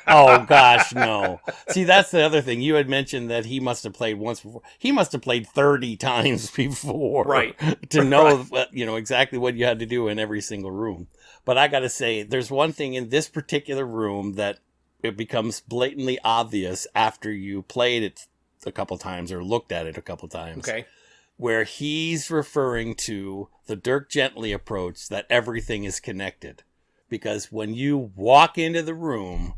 Oh, gosh, no. See, that's the other thing. You had mentioned that he must have played once before. He must have played 30 times before. Right. To know, exactly what you had to do in every single room. But I got to say, there's one thing in this particular room that it becomes blatantly obvious after you played it a couple times or looked at it a couple times. Okay. Where he's referring to the Dirk Gently approach that everything is connected. Because when you walk into the room,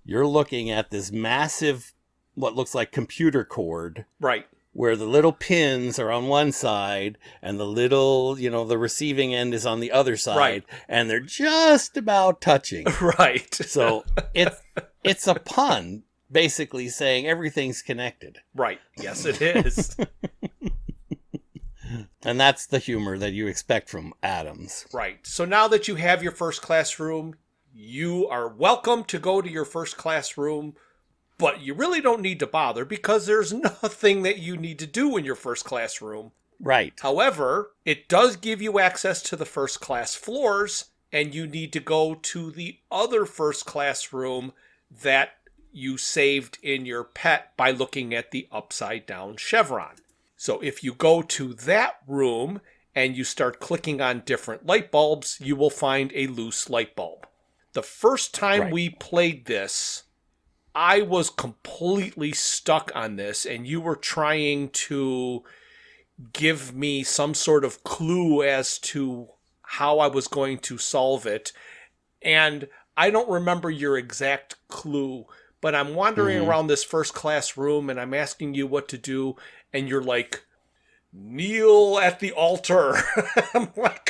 you're looking at this massive, what looks like computer cord. Right. Where the little pins are on one side and the little, the receiving end is on the other side. Right. And they're just about touching. Right. So it's a pun, basically saying everything's connected. Right. Yes, it is. And that's the humor that you expect from Adams. Right. So now that you have your first class room, you are welcome to go to your first class room, but you really don't need to bother because there's nothing that you need to do in your first class room. Right. However, it does give you access to the first class floors, and you need to go to the other first class room that you saved in your pet by looking at the upside down chevron. So if you go to that room and you start clicking on different light bulbs, you will find a loose light bulb. The first time we played this, I was completely stuck on this, and you were trying to give me some sort of clue as to how I was going to solve it. And I don't remember your exact clue, but I'm wandering around this first class room and I'm asking you what to do, and you're like, kneel at the altar. I'm like,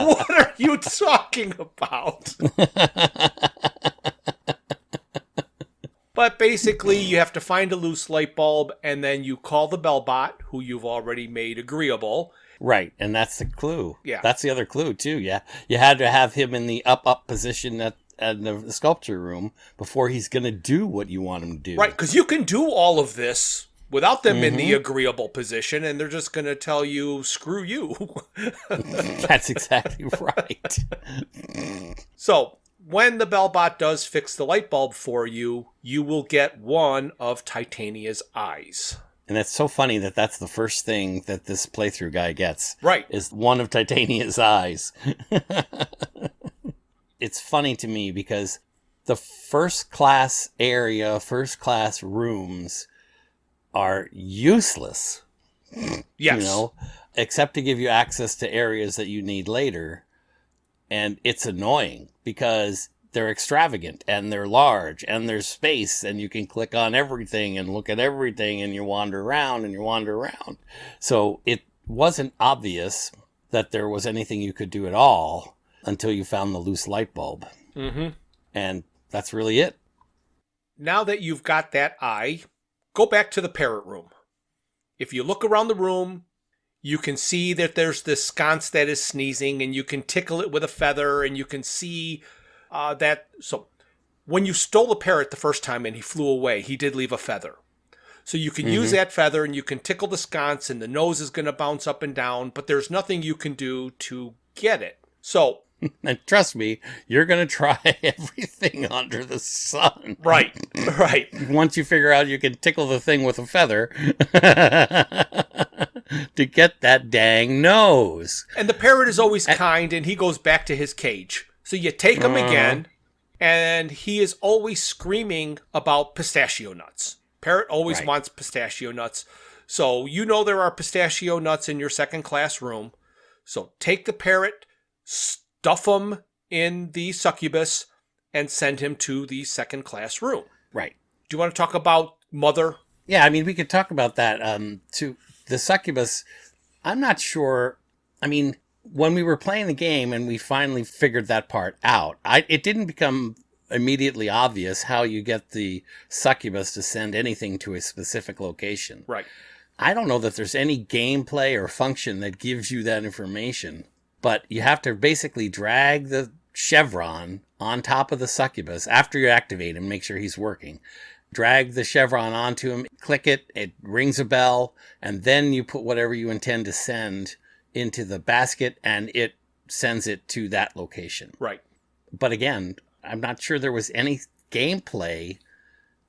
what are you talking about? But basically, you have to find a loose light bulb, and then you call the bellbot, who you've already made agreeable. Right, and that's the clue. Yeah. That's the other clue, too, yeah. You had to have him in the up position at the sculpture room before he's going to do what you want him to do. Right, because you can do all of this without them in the agreeable position, and they're just going to tell you, screw you. That's exactly right. So, when the bellbot does fix the light bulb for you, you will get one of Titania's eyes. And it's so funny that that's the first thing that this playthrough guy gets. Right. Is one of Titania's eyes. It's funny to me because the first class area, first class rooms are useless. Yes. Except to give you access to areas that you need later. And it's annoying because they're extravagant and they're large and there's space and you can click on everything and look at everything and you wander around and you wander around. So it wasn't obvious that there was anything you could do at all until you found the loose light bulb. Mm-hmm. And that's really it. Now that you've got that eye, go back to the Parrot room. If you look around the room, you can see that there's this sconce that is sneezing, and you can tickle it with a feather, and you can see that. So when you stole the parrot the first time and he flew away, he did leave a feather. So you can use that feather and you can tickle the sconce and the nose is going to bounce up and down, but there's nothing you can do to get it. So... And trust me, you're going to try everything under the sun. Right. Once you figure out you can tickle the thing with a feather to get that dang nose. And the parrot is always kind, and he goes back to his cage. So you take him again, and he is always screaming about pistachio nuts. Parrot always wants pistachio nuts. So you know there are pistachio nuts in your second class room. So take the parrot, stuff him in the succubus, and send him to the second class room. Right. Do you want to talk about Mother? Yeah, I mean, we could talk about that. To the succubus, I'm not sure. I mean, when we were playing the game and we finally figured that part out, it didn't become immediately obvious how you get the succubus to send anything to a specific location. Right. I don't know that there's any gameplay or function that gives you that information, but you have to basically drag the chevron on top of the succubus after you activate him, make sure he's working. Drag the chevron onto him, click it, it rings a bell, and then you put whatever you intend to send into the basket, and it sends it to that location. Right. But again, I'm not sure there was any gameplay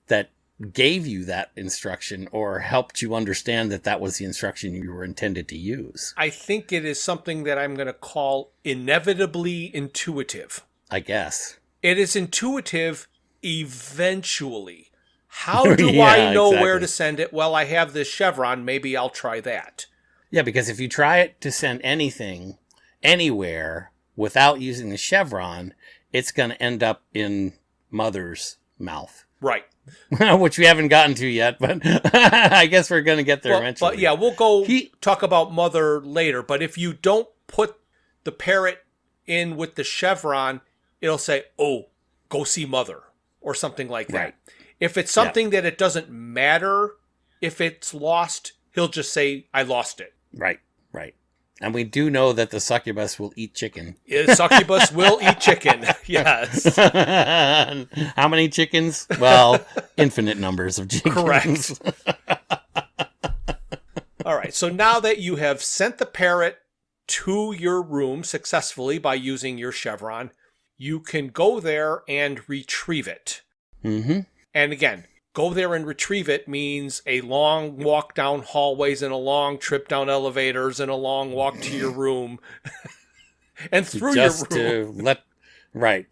that gave you that instruction or helped you understand that that was the instruction you were intended to use. I think it is something that I'm going to call inevitably intuitive. I guess. It is intuitive eventually. How do Yeah, I know exactly. where to send it? Well, I have this chevron. Maybe I'll try that. Yeah, because if you try it to send anything anywhere without using the chevron, it's going to end up in Mother's mouth. Right. Which we haven't gotten to yet, but I guess we're going to get there eventually. But yeah, we'll go talk about Mother later. But if you don't put the parrot in with the chevron, it'll say, oh, go see Mother, or something like that. Right. If it's something that it doesn't matter if it's lost, he'll just say, I lost it. Right, right. And we do know that the succubus will eat chicken. The succubus will eat chicken. Yes. How many chickens? Well, infinite numbers of chickens. Correct. All right. So now that you have sent the parrot to your room successfully by using your chevron, you can go there and retrieve it. Mm-hmm. And again, go there and retrieve it means a long walk down hallways and a long trip down elevators and a long walk to your room and through Just your room.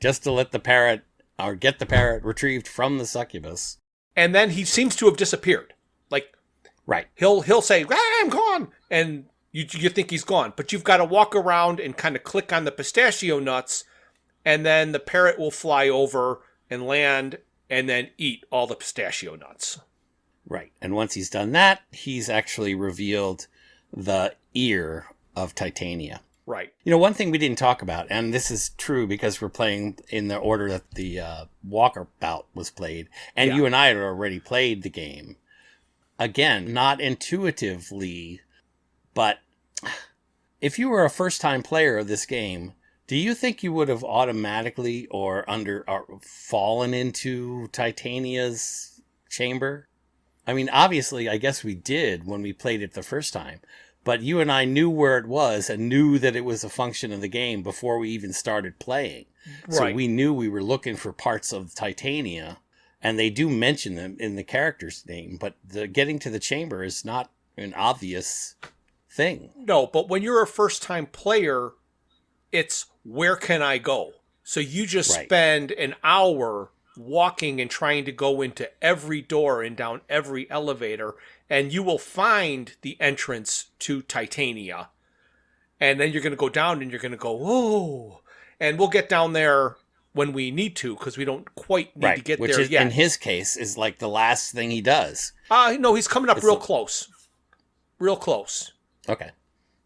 Just to let the parrot, or get the parrot retrieved from the succubus. And then he seems to have disappeared. Like, right. He'll say, I'm gone. And you think he's gone. But you've got to walk around and kind of click on the pistachio nuts. And then the parrot will fly over and land and then eat all the pistachio nuts. Right. And once he's done that, he's actually revealed the ear of Titania. Right. You know, one thing we didn't talk about, and this is true because we're playing in the order that the walkabout was played, and you and I had already played the game. Again, not intuitively, but if you were a first-time player of this game, do you think you would have automatically or fallen into Titania's chamber? I mean, obviously, I guess we did when we played it the first time. But you and I knew where it was and knew that it was a function of the game before we even started playing. Right. So we knew we were looking for parts of Titania, and they do mention them in the character's name, but getting to the chamber is not an obvious thing. No, but when you're a first-time player, it's where can I go? So you just spend an hour walking and trying to go into every door and down every elevator, and you will find the entrance to Titania. And then you're going to go down and you're going to go, whoa. And we'll get down there when we need to, because we don't quite need to get there yet. In his case, is like the last thing he does. No, he's coming up real close. Real close. Okay.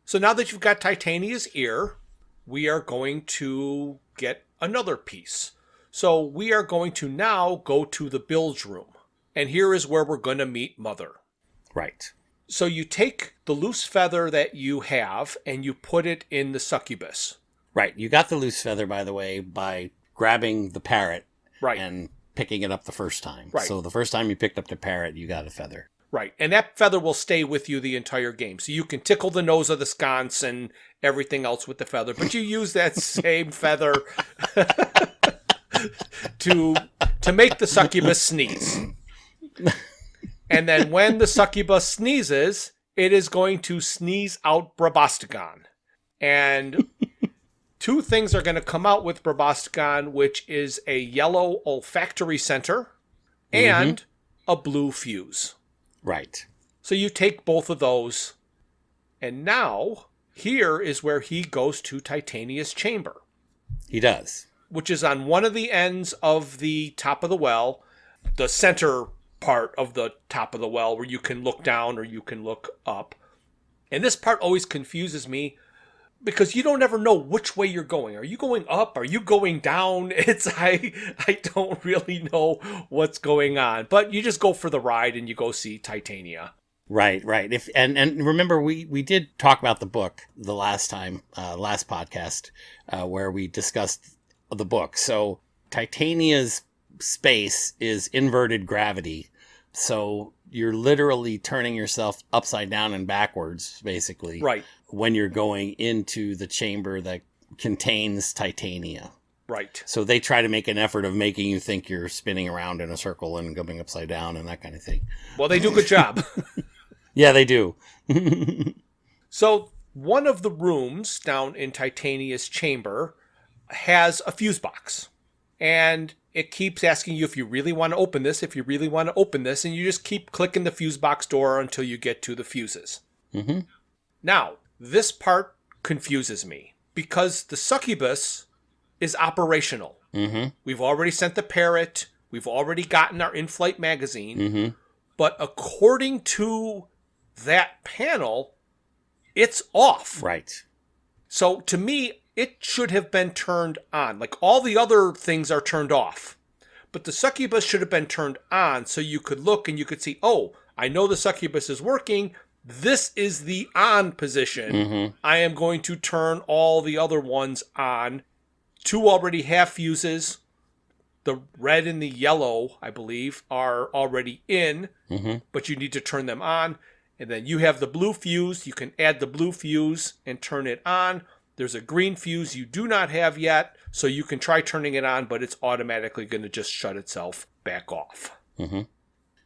So now that you've got Titania's ear, we are going to get another piece. So we are going to now go to the bilge room. And here is where we're going to meet Mother. Right. So you take the loose feather that you have and you put it in the succubus. Right. You got the loose feather, by the way, by grabbing the parrot and picking it up the first time. Right. So the first time you picked up the parrot, you got a feather. Right. And that feather will stay with you the entire game. So you can tickle the nose of the sconce and everything else with the feather. But you use that same feather to make the succubus sneeze. And then when the succubus sneezes, it is going to sneeze out Brabastigan. And two things are going to come out with Brabastigan, which is a yellow olfactory center and a blue fuse. Right. So you take both of those, and now here is where he goes to Titania's chamber. He does. Which is on one of the ends of the top of the well, the center part of the top of the well where you can look down or you can look up. And this part always confuses me because you don't ever know which way you're going. Are you going up? Are you going down? I don't really know what's going on. But you just go for the ride and you go see Titania. Right. And remember, we did talk about the book the last time, last podcast, where we discussed the book. So Titania's space is inverted gravity. So you're literally turning yourself upside down and backwards, basically. Right. When you're going into the chamber that contains Titania. Right. So they try to make an effort of making you think you're spinning around in a circle and going upside down and that kind of thing. Well, they do a good job. Yeah, they do. So one of the rooms down in Titania's chamber has a fuse box. And it keeps asking you if you really want to open this, and you just keep clicking the fuse box door until you get to the fuses. Mm-hmm. Now, this part confuses me because the succubus is operational. Mm-hmm. We've already sent the Parrot. We've already gotten our in-flight magazine. Mm-hmm. But according to that panel, it's off. Right. So to me, it should have been turned on. Like all the other things are turned off. But the succubus should have been turned on so you could look and you could see, oh, I know the succubus is working. This is the on position. Mm-hmm. I am going to turn all the other ones on. 2 already have fuses. The red and the yellow, I believe, are already in, but you need to turn them on. And then you have the blue fuse. You can add the blue fuse and turn it on. There's a green fuse you do not have yet, so you can try turning it on, but it's automatically going to just shut itself back off. Mm-hmm.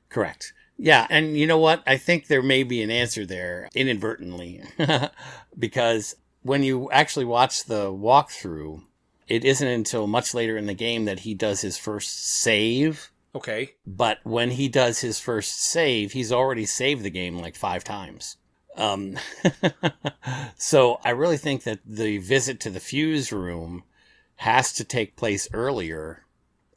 Correct. Yeah, and you know what? I think there may be an answer there inadvertently, because when you actually watch the walkthrough, it isn't until much later in the game that he does his first save. Okay. But when he does his first save, he's already saved the game like 5 times. So I really think that the visit to the fuse room has to take place earlier,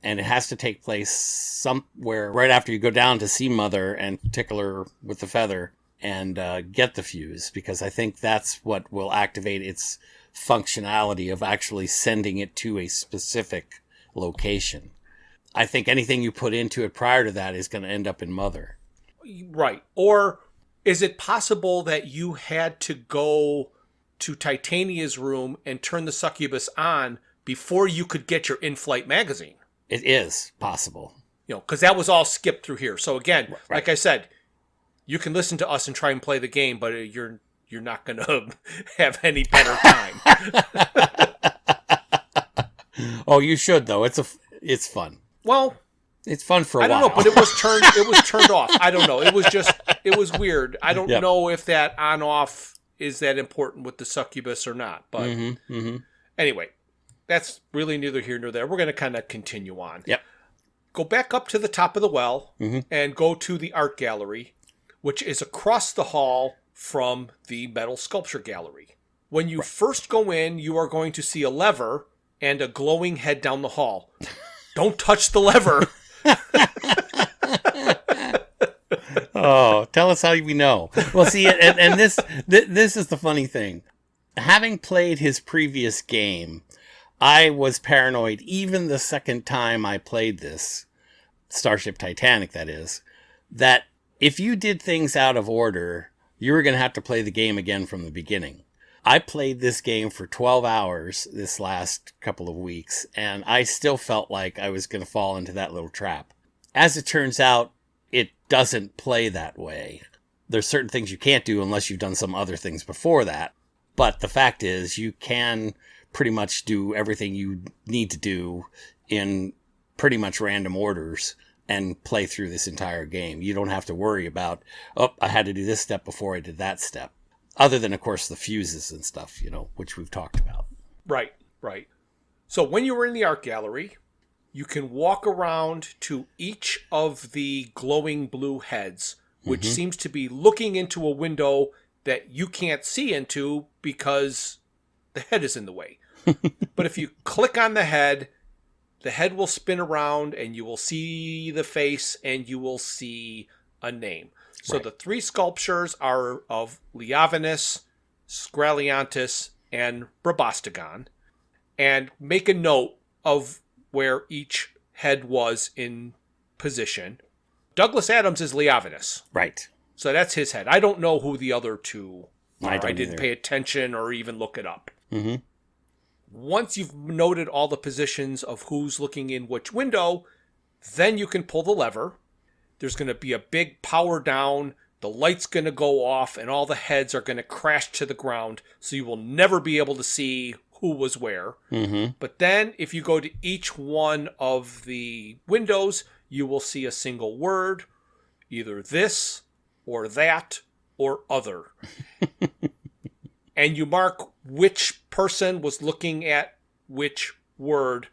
and it has to take place somewhere right after you go down to see Mother and tickle her with the feather and get the fuse, because I think that's what will activate its functionality of actually sending it to a specific location. I think anything you put into it prior to that is going to end up in Mother. Right. Or is it possible that you had to go to Titania's room and turn the succubus on before you could get your in-flight magazine? It is possible. You know, because that was all skipped through here. So again, Right. like I said, you can listen to us and try and play the game, but you're not going to have any better time. Oh, you should though. It's fun. Well, it's fun for a while. I don't know, but it was turned off. I don't know. It was weird. I don't know if that on off is that important with the succubus or not. But anyway, that's really neither here nor there. We're going to kind of continue on. Yep. Go back up to the top of the well and go to the art gallery, which is across the hall from the metal sculpture gallery. When you first go in, you are going to see a lever and a glowing head down the hall. Don't touch the lever. Oh, tell us how we know. Well, see, and this is the funny thing. Having played his previous game, I was paranoid even the second time I played this, Starship Titanic, that is, that if you did things out of order, you were going to have to play the game again from the beginning. I played this game for 12 hours this last couple of weeks, and I still felt like I was going to fall into that little trap. As it turns out, it doesn't play that way. There's certain things you can't do unless you've done some other things before that. But the fact is, you can pretty much do everything you need to do in pretty much random orders and play through this entire game. You don't have to worry about, oh, I had to do this step before I did that step. Other than, of course, the fuses and stuff, which we've talked about. Right. So when you were in the art gallery, you can walk around to each of the glowing blue heads which seems to be looking into a window that you can't see into because the head is in the way. But if you click on the head will spin around and you will see the face and you will see a name. So the 3 sculptures are of Leavinus, Scraliantus, and Brabastagon. And make a note of where each head was in position. Douglas Adams is Leavinus. Right. So that's his head. I don't know who the other 2 are. I didn't either. pay attention or even look it up. Mm-hmm. Once you've noted all the positions of who's looking in which window, then you can pull the lever. There's going to be a big power down. The light's going to go off and all the heads are going to crash to the ground. So you will never be able to see who was where. Mm-hmm. But then if you go to each one of the windows, you will see a single word, either this or that or other. And you mark which person was looking at which word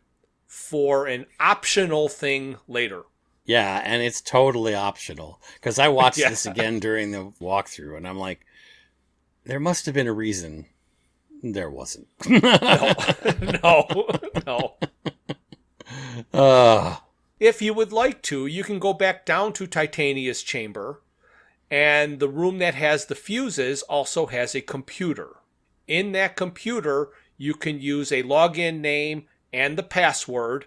for an optional thing later. Yeah, and it's totally optional. Because I watched this again during the walkthrough, and I'm like, there must have been a reason. There wasn't. No. If you would like to, you can go back down to Titania's chamber, and the room that has the fuses also has a computer. In that computer, you can use a login name and the password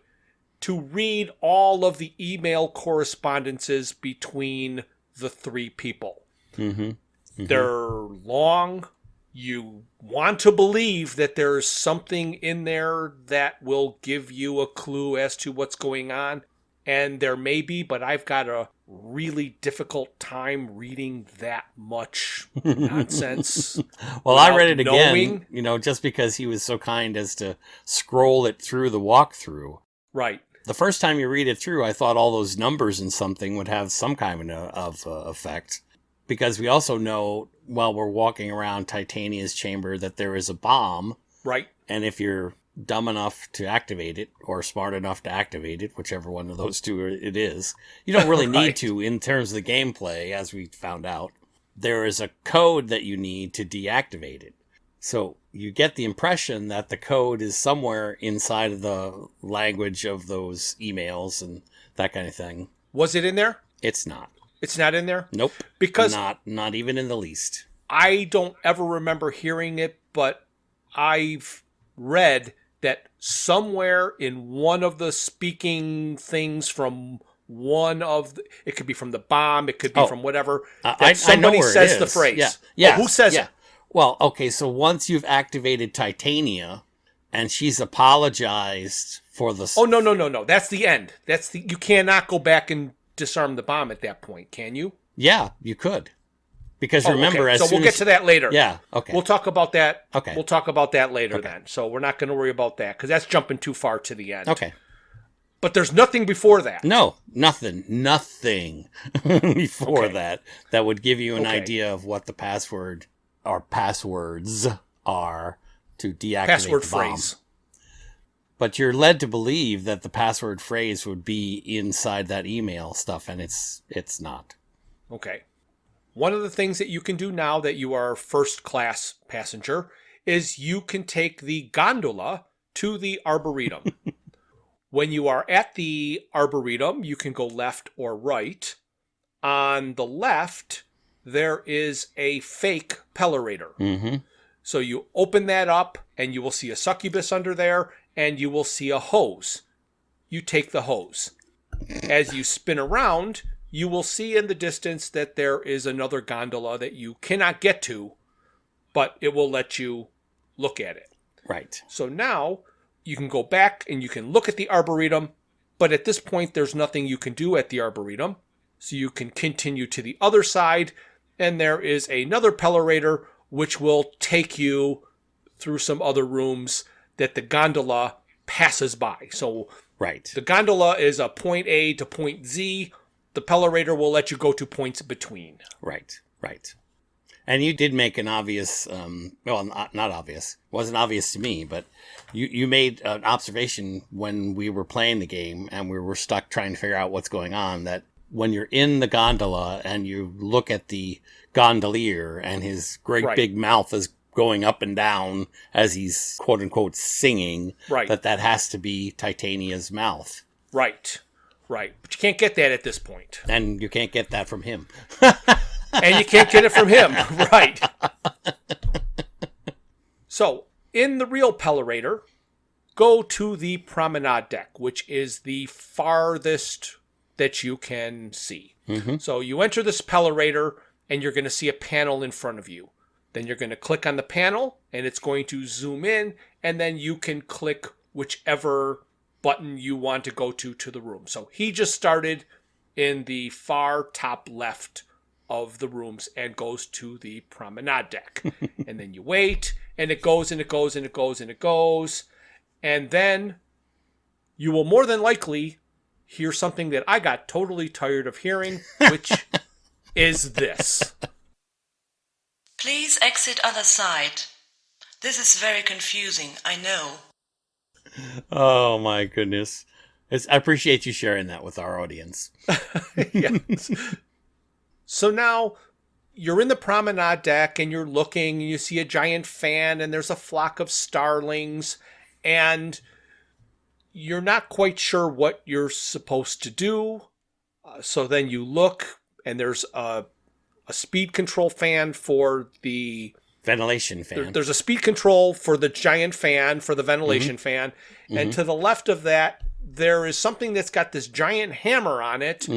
to read all of the email correspondences between the 3 people. Mm-hmm. Mm-hmm. They're long. You want to believe that there's something in there that will give you a clue as to what's going on. And there may be, but I've got a really difficult time reading that much nonsense. Well, I read it again, just because he was so kind as to scroll it through the walkthrough. Right. The first time you read it through, I thought all those numbers and something would have some kind of effect. Because we also know, while we're walking around Titania's chamber, that there is a bomb. Right. And if you're dumb enough to activate it, or smart enough to activate it, whichever one of those 2 it is, you don't really need to in terms of the gameplay, as we found out. There is a code that you need to deactivate it. So you get the impression that the code is somewhere inside of the language of those emails and that kind of thing. Was it in there? It's not. It's not in there? Nope. Because not even in the least. I don't ever remember hearing it, but I've read that somewhere in one of the speaking things from one of the, it could be from the bomb, it could be from whatever, that somebody says the phrase. Yeah. Who says it? Well, okay, so once you've activated Titania and she's apologized for the... Oh, no. That's the end. You cannot go back and disarm the bomb at that point, can you? Yeah, you could. Because remember, so we'll get to that later. Yeah, okay. We'll talk about that. Okay. We'll talk about that later then. So we're not going to worry about that because that's jumping too far to the end. Okay. But there's nothing before that. No, nothing before that would give you an idea of what the password or passwords are to deactivate password the bomb. Phrase. But you're led to believe that the password phrase would be inside that email stuff, and it's not. Okay. One of the things that you can do now that you are a first-class passenger is you can take the gondola to the Arboretum. When you are at the Arboretum, you can go left or right. On the left, there is a fake Pellerator. Mm-hmm. So you open that up, and you will see a succubus under there, and you will see a hose. You take the hose. As you spin around, you will see in the distance that there is another gondola that you cannot get to, but it will let you look at it. Right. So now you can go back and you can look at the Arboretum, but at this point there's nothing you can do at the Arboretum. So you can continue to the other side, and there is another Pellerator which will take you through some other rooms that the gondola passes by. So right. The gondola is a point A to point Z. The Pellerator will let you go to points between. Right. And you did make an obvious, not obvious. It wasn't obvious to me, but you made an observation when we were playing the game and we were stuck trying to figure out what's going on, that when you're in the gondola and you look at the gondolier and his great big mouth is going up and down as he's quote unquote singing, that has to be Titania's mouth. Right. But you can't get that at this point. And you can't get that from him. And you can't get it from him. Right. So, in the real Pellerator, go to the promenade deck, which is the farthest that you can see. So you enter this Pellerator, and you're going to see a panel in front of you. Then you're going to click on the panel, and it's going to zoom in, and then you can click whichever button you want to go to the room. So he just started in the far top left of the rooms and goes to the promenade deck. And then you wait, and it goes, and it goes, and it goes, and it goes. And then you will more than likely hear something that I got totally tired of hearing, which is this. Please exit other side. This is very confusing, I know. Oh my goodness. I appreciate you sharing that with our audience. Yes. So now you're in the promenade deck and you're looking and you see a giant fan and there's a flock of starlings and you're not quite sure what you're supposed to do. So then you look and there's a speed control fan for the ventilation fan. There's a speed control for the giant fan, for the ventilation fan. And to the left of that, there is something that's got this giant hammer on it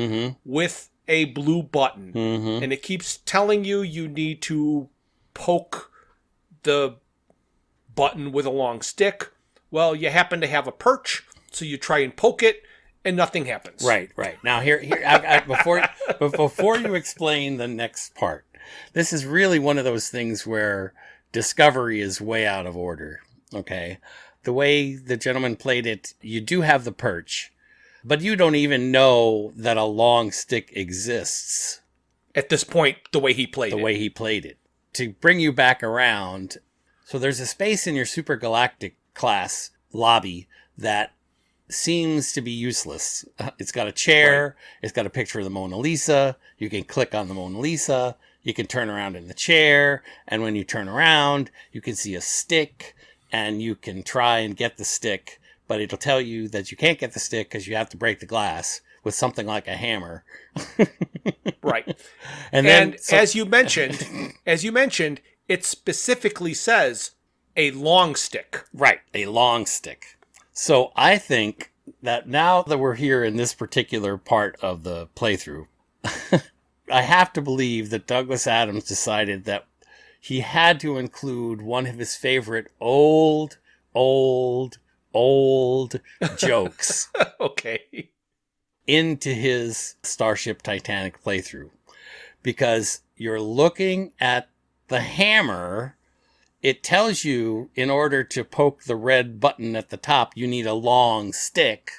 with a blue button. And it keeps telling you need to poke the button with a long stick. Well, you happen to have a perch, so you try and poke it, and nothing happens. Right. Now, before you explain the next part, this is really one of those things where discovery is way out of order. Okay, the way the gentleman played it, you do have the perch, but you don't even know that a long stick exists at this point. The way he played it, to bring you back around. So there's a space in your Super Galactic class lobby that seems to be useless. It's got a chair. It's got a picture of the Mona Lisa. You can click on the Mona Lisa. You can turn around in the chair. And when you turn around, you can see a stick and you can try and get the stick, but it'll tell you that you can't get the stick because you have to break the glass with something like a hammer. Right. And then, as you mentioned, it specifically says a long stick. Right. A long stick. So I think that now that we're here in this particular part of the playthrough, I have to believe that Douglas Adams decided that he had to include one of his favorite old jokes okay, into his Starship Titanic playthrough. Because you're looking at the hammer. It tells you in order to poke the red button at the top, you need a long stick,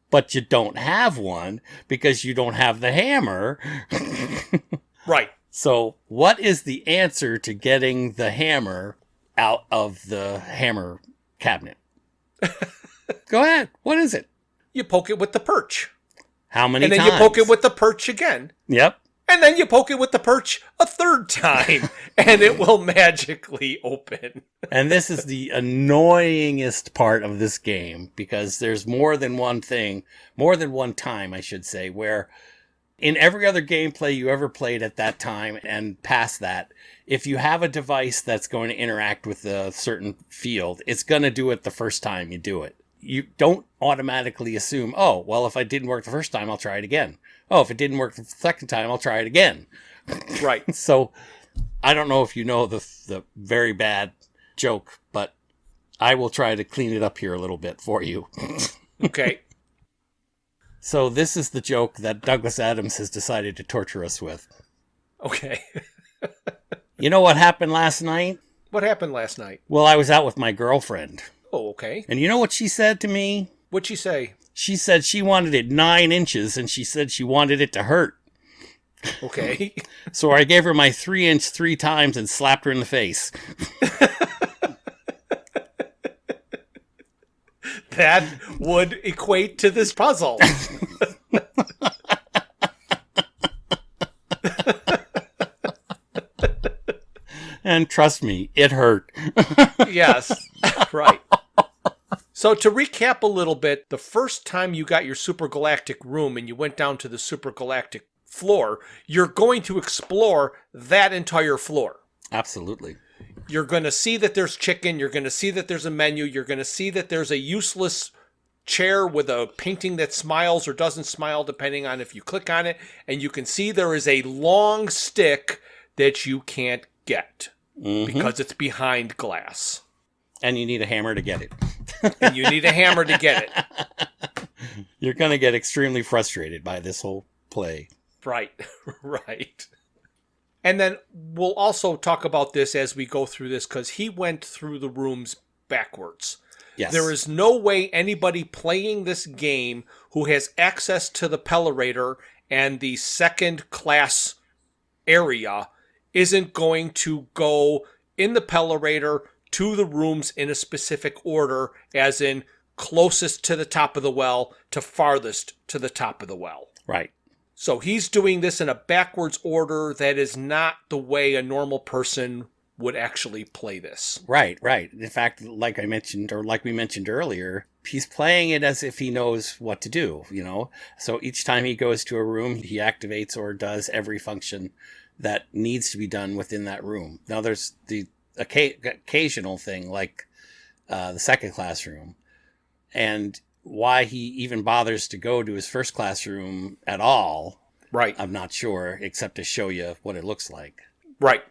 but you don't have one because you don't have the hammer. Right. So what is the answer to getting the hammer out of the hammer cabinet? Go ahead. What is it? You poke it with the perch. How many times? And then you poke it with the perch again. Yep. And then you poke it with the perch a third time, and it will magically open. And this is the annoyingest part of this game, because there's more than one time, I should say, where in every other gameplay you ever played at that time and past that, if you have a device that's going to interact with a certain field, it's going to do it the first time you do it. You don't automatically assume, oh, well, if it didn't work the first time, I'll try it again. Oh, if it didn't work the second time, I'll try it again. Right. So I don't know if you know the very bad joke, but I will try to clean it up here a little bit for you. Okay. So this is the joke that Douglas Adams has decided to torture us with. Okay. You know what happened last night? What happened last night? Well, I was out with my girlfriend. Oh, okay. And you know what she said to me? What'd she say? She said she wanted it 9 inches, and she said she wanted it to hurt. Okay. So I gave her my 3-inch 3 times and slapped her in the face. That would equate to this puzzle. And trust me, it hurt. Yes, right. So to recap a little bit, the first time you got your supergalactic room and you went down to the supergalactic floor, you're going to explore that entire floor. Absolutely. You're going to see that there's chicken. You're going to see that there's a menu. You're going to see that there's a useless chair with a painting that smiles or doesn't smile, depending on if you click on it. And you can see there is a long stick that you can't get because it's behind glass. And you need a hammer to get it. And you need a hammer to get it. You're going to get extremely frustrated by this whole play. Right, right. And then we'll also talk about this as we go through this, because he went through the rooms backwards. Yes. There is no way anybody playing this game who has access to the Pellerator and the second class area isn't going to go in the Pellerator to the rooms in a specific order, as in closest to the top of the well to farthest to the top of the well. Right. So he's doing this in a backwards order that is not the way a normal person would actually play this. Right, right. In fact, like we mentioned earlier, he's playing it as if he knows what to do, you know? So each time he goes to a room, he activates or does every function that needs to be done within that room. Now, there's the occasional thing like the second classroom, and why he even bothers to go to his first classroom at all, right? I'm not sure, except to show you what it looks like. Right.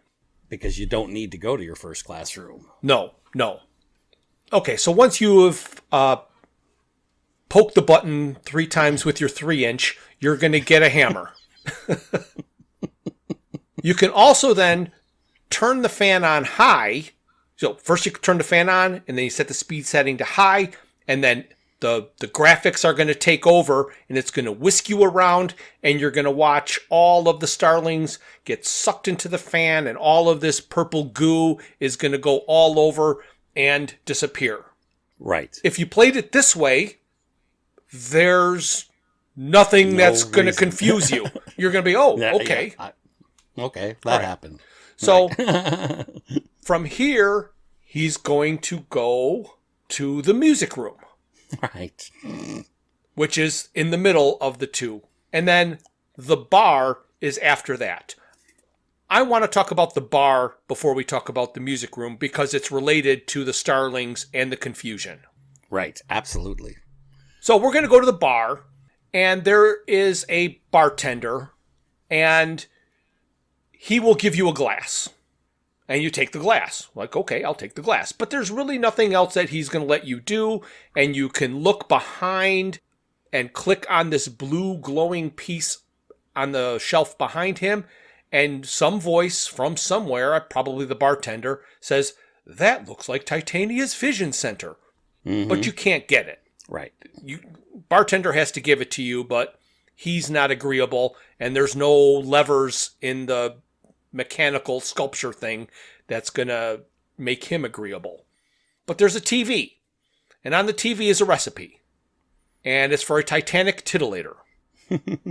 Because you don't need to go to your first classroom. No. Okay, so once you have poked the button 3 times with your 3-inch, you're going to get a hammer. You can also then turn the fan on high. So first you turn the fan on, and then you set the speed setting to high, and then the graphics are going to take over, and it's going to whisk you around, and you're going to watch all of the starlings get sucked into the fan, and all of this purple goo is going to go all over and disappear. Right. If you played it this way, there's nothing that's going to confuse you. You're going to be, okay. Yeah, okay, that happened. So from here, he's going to go to the music room. Right. Which is in the middle of the two. And then the bar is after that. I want to talk about the bar before we talk about the music room, because it's related to the starlings and the confusion. Right, absolutely. So we're going to go to the bar, and there is a bartender, and he will give you a glass. And you take the glass. Like, okay, I'll take the glass. But there's really nothing else that he's going to let you do. And you can look behind and click on this blue glowing piece on the shelf behind him. And some voice from somewhere, probably the bartender, says, that looks like Titania's Vision Center. Mm-hmm. But you can't get it. Right. Bartender has to give it to you, but he's not agreeable. And there's no levers in the mechanical sculpture thing that's going to make him agreeable. But there's a TV, and on the TV is a recipe, and it's for a Titanic titillator.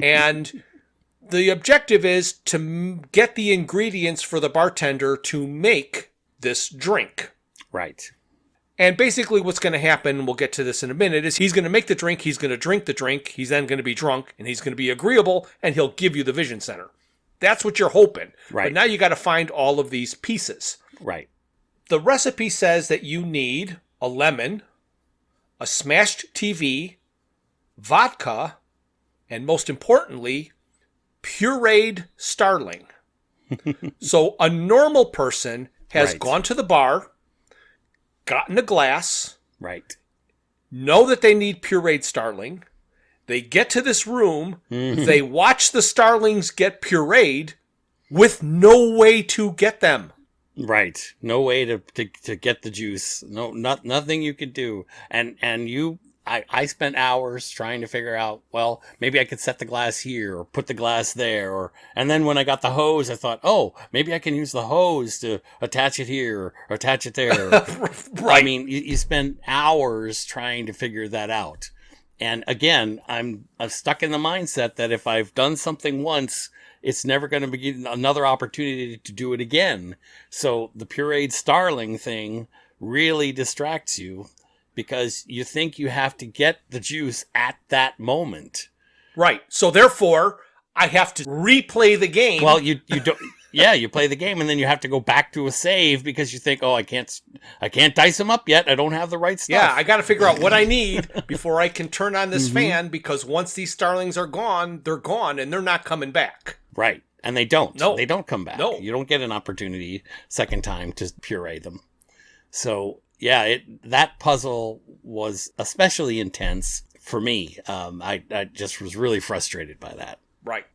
And the objective is to get the ingredients for the bartender to make this drink. Right. And basically what's going to happen, we'll get to this in a minute, is he's going to make the drink, he's going to drink the drink, he's then going to be drunk, and he's going to be agreeable, and he'll give you the Vision Center. That's what you're hoping. Right. But now you got to find all of these pieces. Right. The recipe says that you need a lemon, a smashed TV, vodka, and most importantly, pureed starling. So a normal person has gone to the bar, gotten a glass, right, know that they need pureed starling. They get to this room, they watch the starlings get pureed with no way to get them. Right. No way to get the juice. No, nothing you could do. And I spent hours trying to figure out, well, maybe I could set the glass here or put the glass there. And then when I got the hose, I thought, oh, maybe I can use the hose to attach it here or attach it there. Right. I mean, you spend hours trying to figure that out. And again, I'm stuck in the mindset that if I've done something once, it's never going to be another opportunity to do it again. So the pureed starling thing really distracts you because you think you have to get the juice at that moment. Right. So therefore, I have to replay the game. Well, you don't. Yeah, you play the game and then you have to go back to a save because you think, oh, I can't dice them up yet. I don't have the right stuff. Yeah, I got to figure out what I need before I can turn on this fan, because once these starlings are gone, they're gone and they're not coming back. Right. And they don't. No. They don't come back. No. You don't get an opportunity second time to puree them. So, yeah, that puzzle was especially intense for me. I just was really frustrated by that. Right.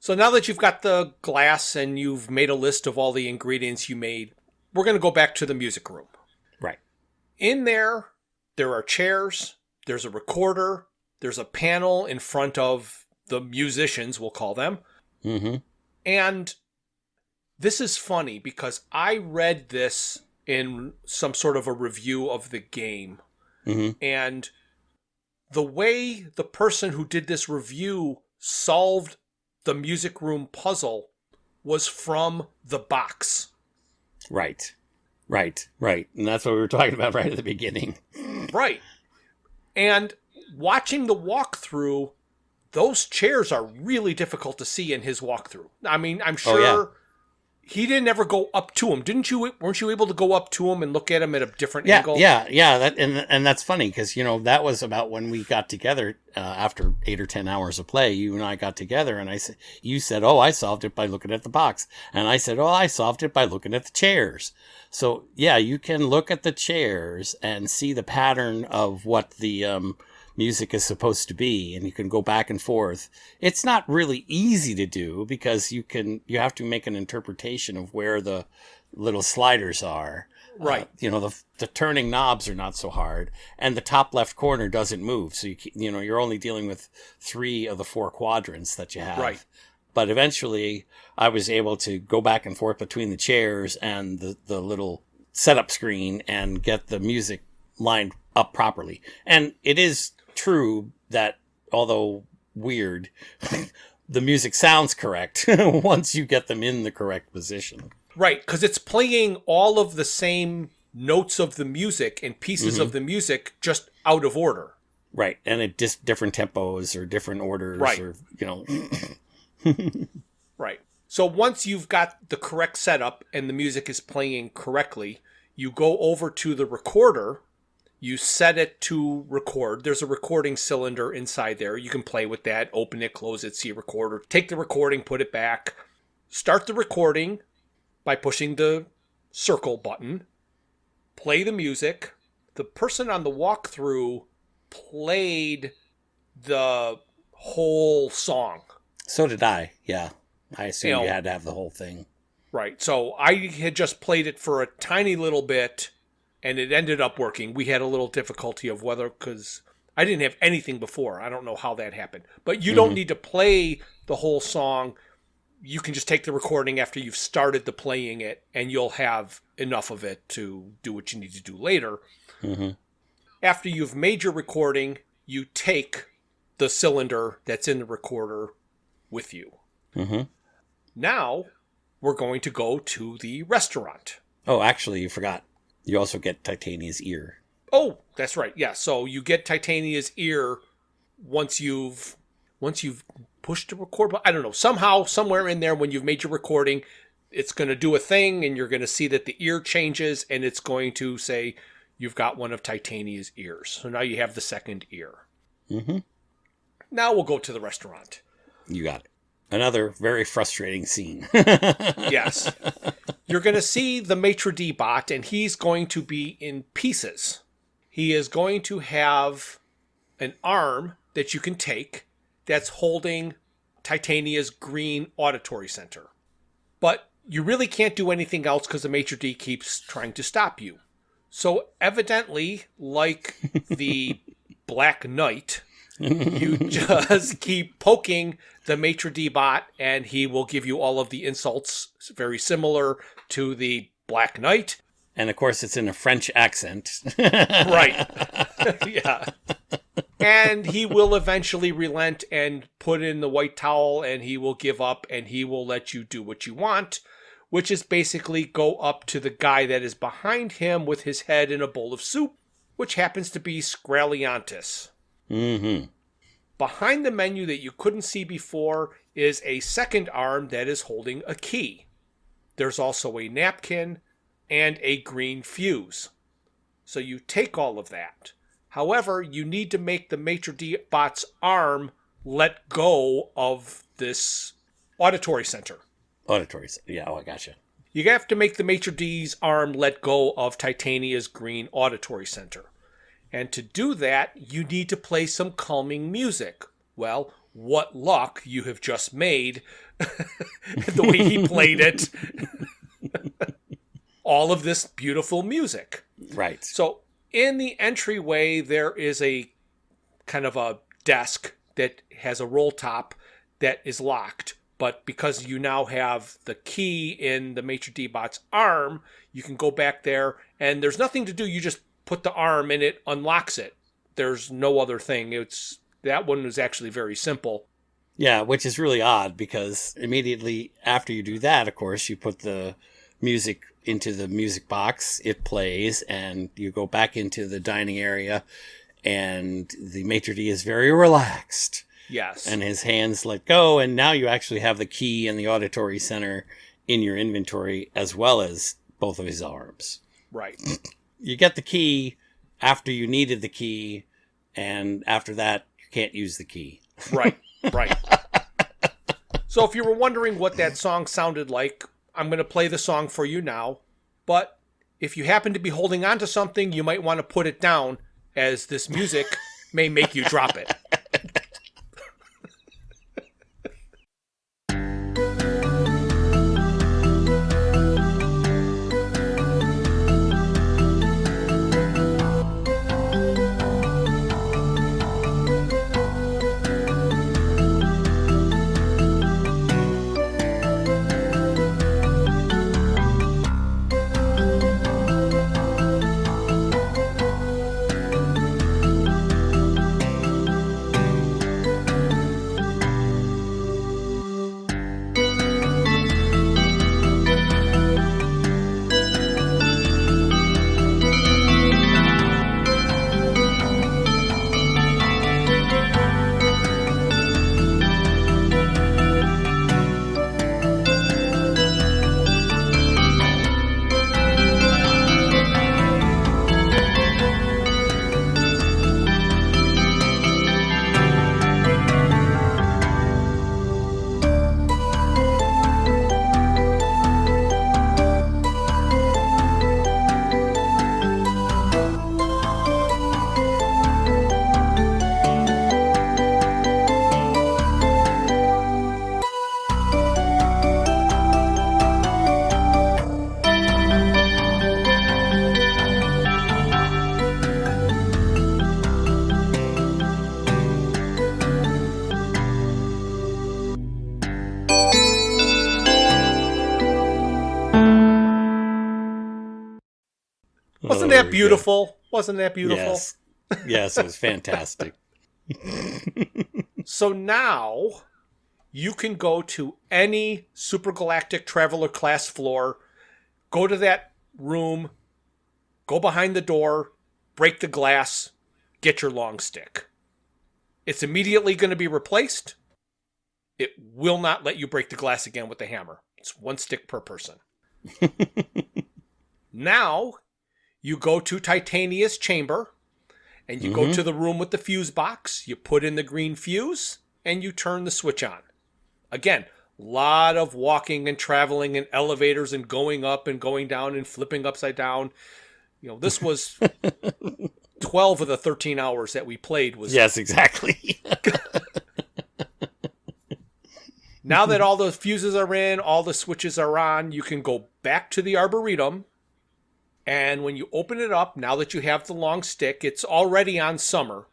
So now that you've got the glass and you've made a list of all the ingredients you made, we're going to go back to the music room. Right. In there are chairs, there's a recorder, there's a panel in front of the musicians, we'll call them. Mm-hmm. And this is funny because I read this in some sort of a review of the game. Mm-hmm. And the way the person who did this review solved the music room puzzle was from the box. Right. And that's what we were talking about right at the beginning. Right. And watching the walkthrough, those chairs are really difficult to see in his walkthrough. I mean, I'm sure he didn't ever go up to him. Didn't you? Weren't you able to go up to him and look at him at a different angle? Yeah. And that's funny because, that was about when we got together after 8 or 10 hours of play. You and I got together and you said, oh, I solved it by looking at the box. And I said, oh, I solved it by looking at the chairs. So, yeah, you can look at the chairs and see the pattern of what the music is supposed to be, and you can go back and forth. It's not really easy to do because you have to make an interpretation of where the little sliders are. Right. The turning knobs are not so hard, and the top left corner doesn't move. So you're only dealing with 3 of the 4 quadrants that you have. Right. But eventually I was able to go back and forth between the chairs and the little setup screen and get the music lined up properly. And it is true that, although weird, the music sounds correct once you get them in the correct position. Right, because it's playing all of the same notes of the music and pieces of the music just out of order. Right, and at different tempos or different orders. Right. Or, Right. So once you've got the correct setup and the music is playing correctly, you go over to the recorder. You set it to record. There's a recording cylinder inside there. You can play with that, open it, close it, see a recorder. Take the recording, put it back. Start the recording by pushing the circle button. Play the music. The person on the walkthrough played the whole song. So did I, yeah. I assumed you had to have the whole thing. Right. So I had just played it for a tiny little bit, and it ended up working. We had a little difficulty of whether, because I didn't have anything before. I don't know how that happened. But you don't need to play the whole song. You can just take the recording after you've started the playing it, and you'll have enough of it to do what you need to do later. Mm-hmm. After you've made your recording, you take the cylinder that's in the recorder with you. Mm-hmm. Now, we're going to go to the restaurant. Oh, actually, you forgot. You also get Titania's ear. Oh, that's right. Yeah, so you get Titania's ear once you've pushed the record button. I don't know. Somehow, somewhere in there, when you've made your recording, it's going to do a thing, and you're going to see that the ear changes, and it's going to say you've got one of Titania's ears. So now you have the second ear. Mm-hmm. Now we'll go to the restaurant. You got it. Another very frustrating scene. Yes. You're going to see the maitre d' bot, and he's going to be in pieces. He is going to have an arm that you can take that's holding Titania's green auditory center. But you really can't do anything else because the maitre d' keeps trying to stop you. So evidently, like the Black Knight, you just keep poking the maitre d' bot, and he will give you all of the insults, very similar to the Black Knight. And of course, it's in a French accent. Right. Yeah. And he will eventually relent and put in the white towel, and he will give up, and he will let you do what you want, which is basically go up to the guy that is behind him with his head in a bowl of soup, which happens to be Scralliantis. Mm-hmm. Behind the menu that you couldn't see before is a second arm that is holding a key. There's also a napkin and a green fuse. So you take all of that. However, you need to make the Maitre D.Bot's arm let go of this auditory center. Yeah, I gotcha. You have to make the Maitre D's arm let go of Titania's green auditory center. And to do that, you need to play some calming music. Well, what luck you have just made the way he played it. All of this beautiful music. Right. So in the entryway, there is a kind of a desk that has a roll top that is locked. But because you now have the key in the Maitre D.Bot's arm, you can go back there and there's nothing to do. You just put the arm in it, unlocks it. There's no other thing. That one was actually very simple. Yeah, which is really odd because immediately after you do that, of course, you put the music into the music box, it plays, and you go back into the dining area, and the maitre d' is very relaxed. Yes. And his hands let go, and now you actually have the key and the auditory center in your inventory, as well as both of his arms. Right. You get the key after you needed the key, and after that, you can't use the key. Right, right. So if you were wondering what that song sounded like, I'm going to play the song for you now. But if you happen to be holding on to something, you might want to put it down, as this music may make you drop it. Wasn't that beautiful? Good. Wasn't that beautiful? Yes. Yes, it was fantastic. So now you can go to any Supergalactic Traveler class floor, go to that room, go behind the door, break the glass, get your long stick. It's immediately going to be replaced. It will not let you break the glass again with the hammer. It's one stick per person. Now, you go to Titania's chamber, and you go to the room with the fuse box. You put in the green fuse, and you turn the switch on. Again, a lot of walking and traveling in elevators and going up and going down and flipping upside down. You know, this was 12 of the 13 hours that we played. Yes, exactly. Now that all the fuses are in, all the switches are on, you can go back to the Arboretum. And when you open it up, now that you have the long stick, it's already on summer.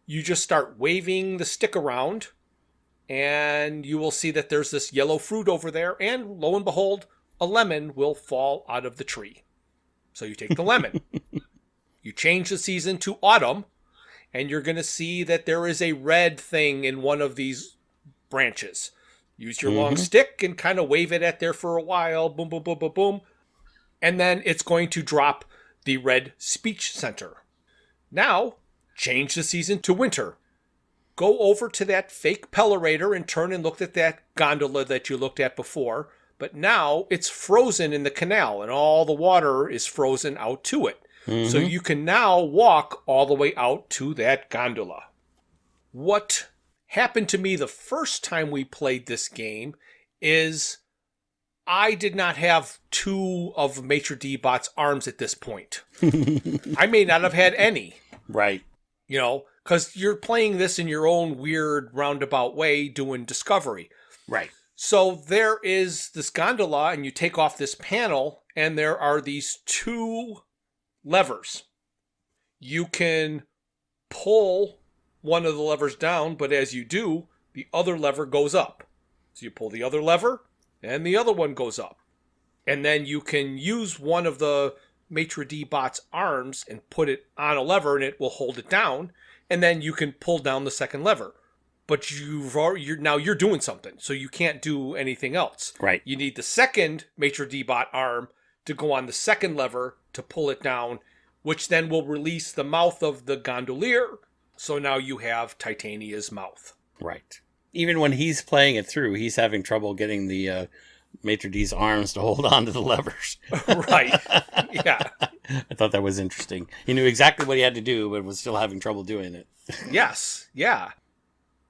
You just start waving the stick around, and you will see that there's this yellow fruit over there, and lo and behold, a lemon will fall out of the tree. So you take the lemon. You change the season to autumn, and you're going to see that there is a red thing in one of these branches. Use your long stick and kind of wave it at there for a while. Boom, boom, boom, boom, boom. And then it's going to drop the red speech center. Now, change the season to winter. Go over to that fake Pellarator and turn and look at that gondola that you looked at before. But now it's frozen in the canal and all the water is frozen out to it. So you can now walk all the way out to that gondola. What happened to me the first time we played this game is I did not have 2 of Maitre D-Bot's arms at this point. I may not have had any. Right. You know, because you're playing this in your own weird roundabout way doing discovery. Right. So there is this gondola and you take off this panel and there are these 2 levers. You can pull one of the levers down, but as you do, the other lever goes up. So you pull the other lever, and the other one goes up. And then you can use one of the Maitre D-Bot's arms and put it on a lever, and it will hold it down. And then you can pull down the second lever. But you're doing something, so you can't do anything else. Right. You need the second Maitre D-Bot arm to go on the second lever to pull it down, which then will release the mouth of the gondolier. So now you have Titania's mouth. Right. Even when he's playing it through, he's having trouble getting the Maitre D's arms to hold on to the levers. Right. Yeah. I thought that was interesting. He knew exactly what he had to do, but was still having trouble doing it. Yes. Yeah.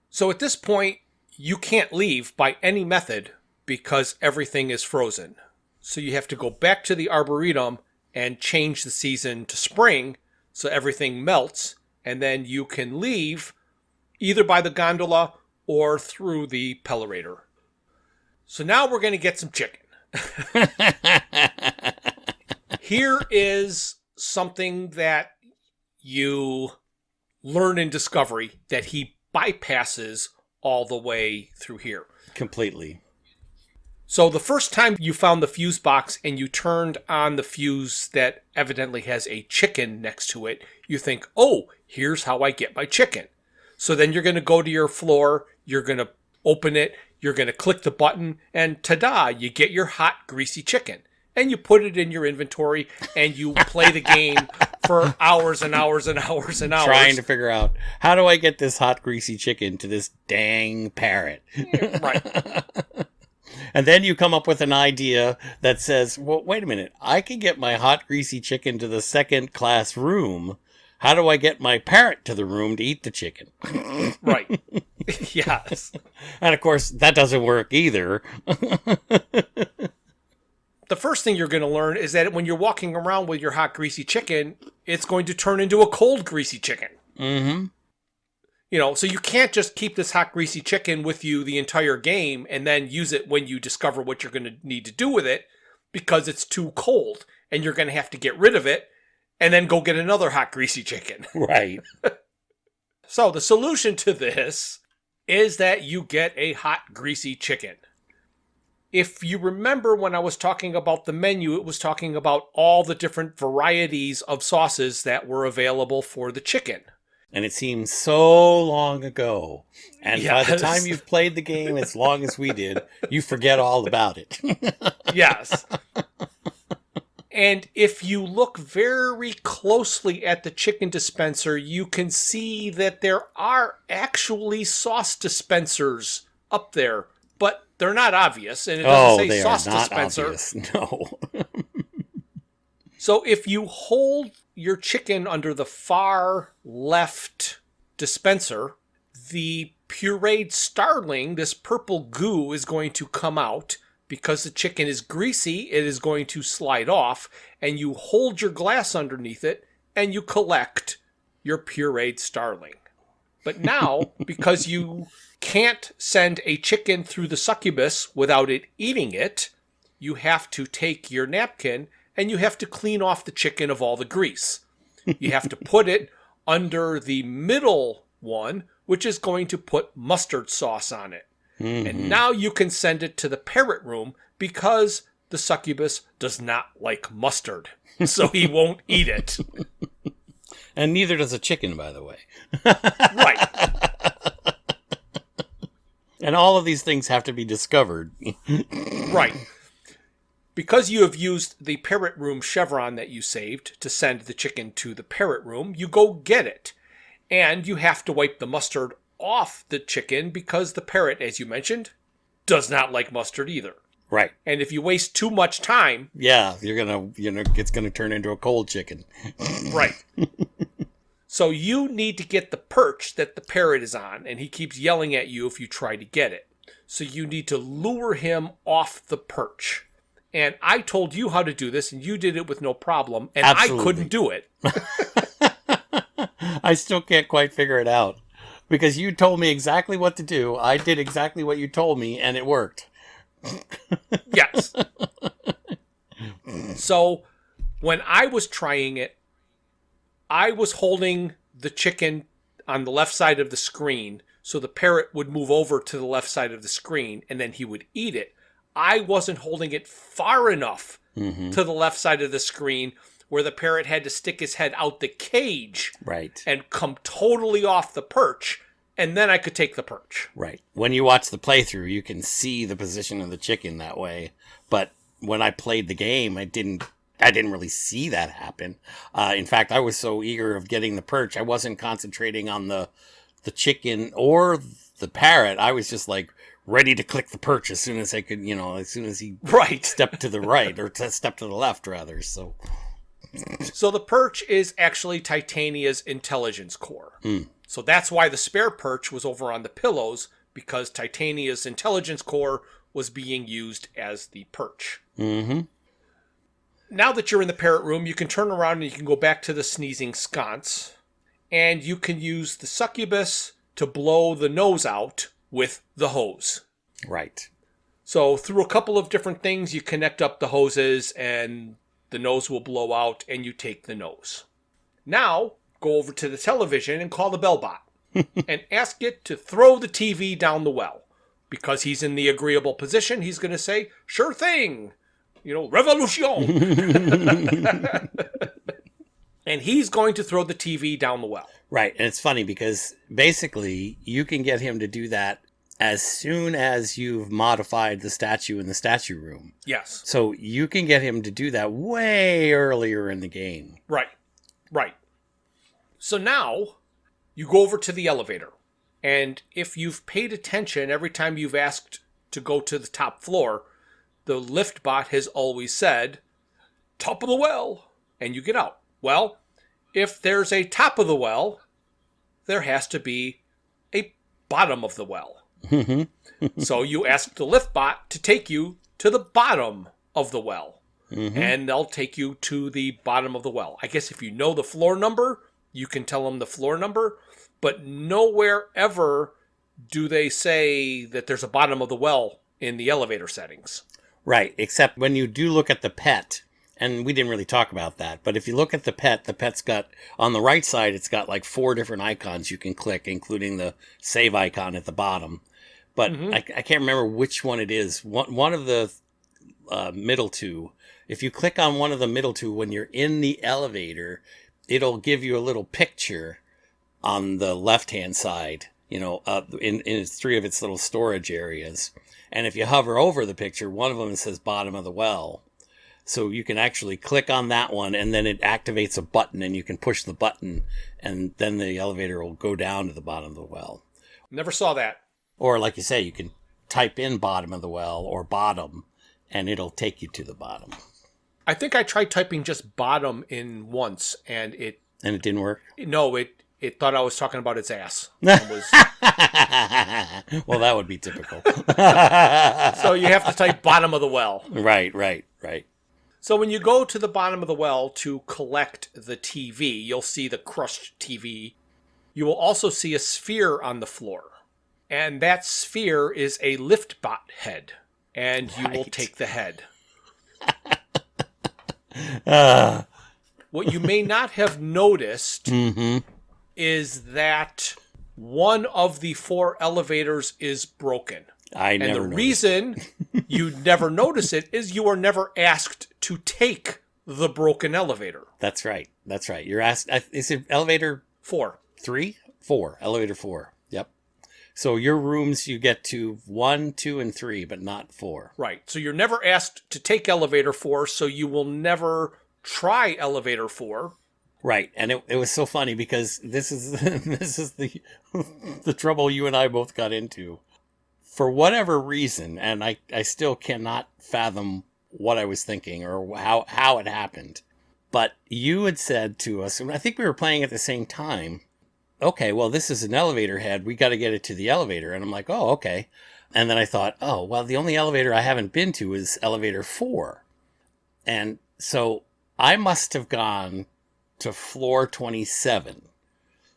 So at this point, you can't leave by any method because everything is frozen. So you have to go back to the Arboretum and change the season to spring so everything melts. And then you can leave either by the gondola or through the Pellarator. So now we're going to get some chicken. Here is something that you learn in Discovery that he bypasses all the way through here. Completely. So the first time you found the fuse box and you turned on the fuse that evidently has a chicken next to it, you think, oh, here's how I get my chicken. So then you're going to go to your floor, you're going to open it, you're going to click the button, and ta-da, you get your hot, greasy chicken. And you put it in your inventory and you play the game for hours and hours and hours and hours. Trying to figure out, how do I get this hot, greasy chicken to this dang parrot? Right. And then you come up with an idea that says, well, wait a minute, I can get my hot, greasy chicken to the second class room. How do I get my parrot to the room to eat the chicken? Right. Yes. And of course, that doesn't work either. The first thing you're going to learn is that when you're walking around with your hot, greasy chicken, it's going to turn into a cold, greasy chicken. Mm-hmm. You know, so you can't just keep this hot, greasy chicken with you the entire game and then use it when you discover what you're going to need to do with it because it's too cold and you're going to have to get rid of it and then go get another hot, greasy chicken. Right. So the solution to this is that you get a hot, greasy chicken. If you remember when I was talking about the menu, it was talking about all the different varieties of sauces that were available for the chicken. And it seems so long ago. And Yes. by the time you've played the game as long as we did, you forget all about it. Yes. And if you look very closely at the chicken dispenser, you can see that there are actually sauce dispensers up there, but they're not obvious. And it doesn't say they sauce are not dispenser. obvious. No. So if you hold your chicken under the far left dispenser, the pureed starling, this purple goo, is going to come out. Because the chicken is greasy, it is going to slide off, and you hold your glass underneath it, and you collect your pureed starling. But now, because you can't send a chicken through the succubus without it eating it, you have to take your napkin and you have to clean off the chicken of all the grease. You have to put it under the middle one, which is going to put mustard sauce on it. Mm-hmm. And now you can send it to the parrot room because the succubus does not like mustard, so he won't eat it. And neither does a chicken, by the way. Right. And all of these things have to be discovered. Right. Because you have used the Parrot Room chevron that you saved to send the chicken to the Parrot Room, you go get it. And you have to wipe the mustard off the chicken because the parrot, as you mentioned, does not like mustard either. Right. And if you waste too much time... Yeah, it's gonna turn into a cold chicken. Right. So you need to get the perch that the parrot is on, and he keeps yelling at you if you try to get it. So you need to lure him off the perch. And I told you how to do this, and you did it with no problem, and Absolutely. I couldn't do it. I still can't quite figure it out. Because you told me exactly what to do. I did exactly what you told me, and it worked. Yes. So when I was trying it, I was holding the chicken on the left side of the screen so the parrot would move over to the left side of the screen and then he would eat it. I wasn't holding it far enough to the left side of the screen where the parrot had to stick his head out the cage Right. and come totally off the perch, and then I could take the perch. Right. When you watch the playthrough, you can see the position of the chicken that way. But when I played the game, I didn't really see that happen. In fact, I was so eager of getting the perch, I wasn't concentrating on the chicken or the parrot. I was just like ready to click the perch as soon as I could, as soon as he stepped to the right or step to the left, rather. So the perch is actually Titania's intelligence core. So that's why the spare perch was over on the pillows, because Titania's intelligence core was being used as the perch. Mm-hmm. Now that you're in the parrot room, you can turn around and you can go back to the sneezing sconce, and you can use the succubus to blow the nose out with the hose. Right. So through a couple of different things, you connect up the hoses and the nose will blow out and you take the nose. Now, go over to the television and call the bellbot and ask it to throw the TV down the well. Because he's in the agreeable position, he's going to say, sure thing, revolution. And he's going to throw the TV down the well. Right. And it's funny because basically you can get him to do that as soon as you've modified the statue in the statue room. Yes. So you can get him to do that way earlier in the game. Right. So now you go over to the elevator. And if you've paid attention every time you've asked to go to the top floor, the lift bot has always said, top of the well, and you get out. Well, if there's a top of the well, there has to be a bottom of the well. So you ask the lift bot to take you to the bottom of the well. And they'll take you to the bottom of the well. I guess if you know the floor number, you can tell them the floor number. But nowhere ever do they say that there's a bottom of the well in the elevator settings. Right, except when you do look at the pet, and we didn't really talk about that, but if you look at the pet's got, on the right side, it's got like 4 different icons you can click, including the save icon at the bottom. But I can't remember which one it is. One of the middle two, if you click on one of the middle two when you're in the elevator, it'll give you a little picture on the left-hand side, in 3 of its little storage areas. And if you hover over the picture, one of them says bottom of the well. So you can actually click on that one, and then it activates a button, and you can push the button, and then the elevator will go down to the bottom of the well. Never saw that. Or like you say, you can type in bottom of the well or bottom, and it'll take you to the bottom. I think I tried typing just bottom in once, and it didn't work? No, it thought I was talking about its ass. Well, that would be typical. So you have to type bottom of the well. Right. So when you go to the bottom of the well to collect the TV, you'll see the crushed TV. You will also see a sphere on the floor. And that sphere is a lift bot head. And you will take the head. What you may not have noticed is that one of the 4 elevators is broken. And the reason you never notice it is you are never asked to take the broken elevator. That's right. You're asked, is it elevator 4? 3? 4. Elevator 4. Yep. So your rooms, you get to 1, 2, and 3, but not 4. Right. So you're never asked to take elevator 4, so you will never try elevator 4. Right. And it was so funny because this is the trouble you and I both got into. For whatever reason, and I still cannot fathom what I was thinking or how it happened. But you had said to us, and I think we were playing at the same time, okay, well, this is an elevator head. We got to get it to the elevator. And I'm like, oh, okay. And then I thought, oh, well, the only elevator I haven't been to is elevator 4. And so I must have gone to floor 27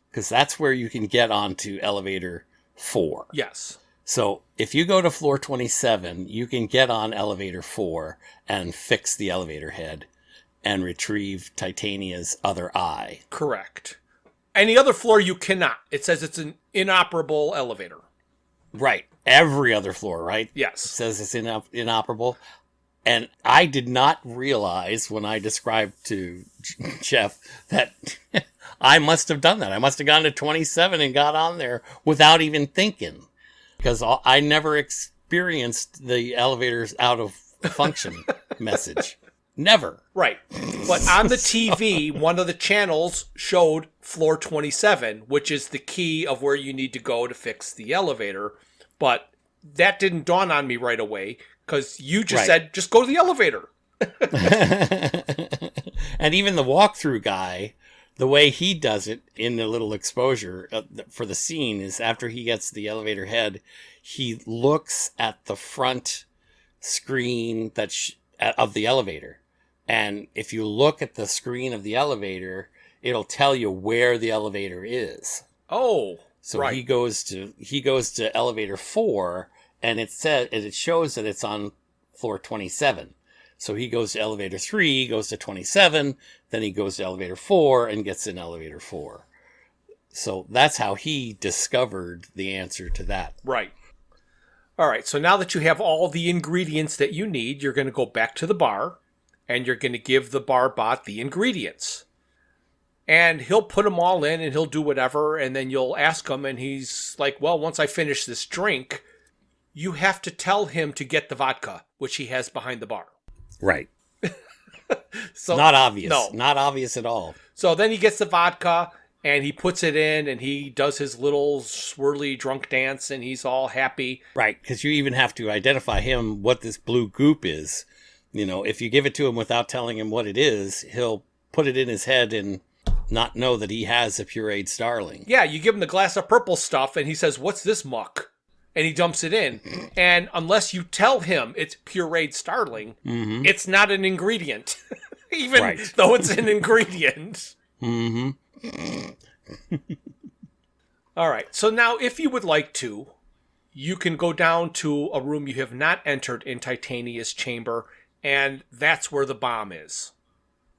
because that's where you can get onto elevator 4. Yes. So if you go to floor 27, you can get on elevator 4 and fix the elevator head and retrieve Titania's other eye. Correct. Any other floor you cannot. It says it's an inoperable elevator. Right. Every other floor, right? Yes. It says it's inoperable. And I did not realize when I described to Jeff that I must have done that. I must have gone to 27 and got on there without even thinking. Because I never experienced the elevators out of function message. Never. Right. But on the TV, one of the channels showed floor 27, which is the key of where you need to go to fix the elevator. But that didn't dawn on me right away because you just said, just go to the elevator. And even the walkthrough guy, the way he does it in the little exposure for the scene is after he gets the elevator head, he looks at the front screen of the elevator. And if you look at the screen of the elevator, it'll tell you where the elevator is. Oh, so right. he goes to elevator 4, and it shows that it's on floor 27. So he goes to elevator 3, goes to 27, then he goes to elevator 4 and gets in elevator 4. So that's how he discovered the answer to that. Right. All right. So now that you have all the ingredients that you need, you're going to go back to the bar and you're going to give the bar bot the ingredients. And he'll put them all in and he'll do whatever. And then you'll ask him and he's like, well, once I finish this drink, you have to tell him to get the vodka, which he has behind the bar. Right. So not obvious. No. Not obvious at all. So then he gets the vodka and he puts it in and he does his little swirly drunk dance and he's all happy. Right, because you even have to identify him what this blue goop is. You know, if you give it to him without telling him what it is, he'll put it in his head and not know that he has a pureed starling. Yeah, you give him the glass of purple stuff and he says, what's this muck? And he dumps it in. And unless you tell him it's pureed starling, it's not an ingredient. Even though it's an ingredient. Mm-hmm. All right. So now if you would like to, you can go down to a room you have not entered in Titania's chamber, and that's where the bomb is.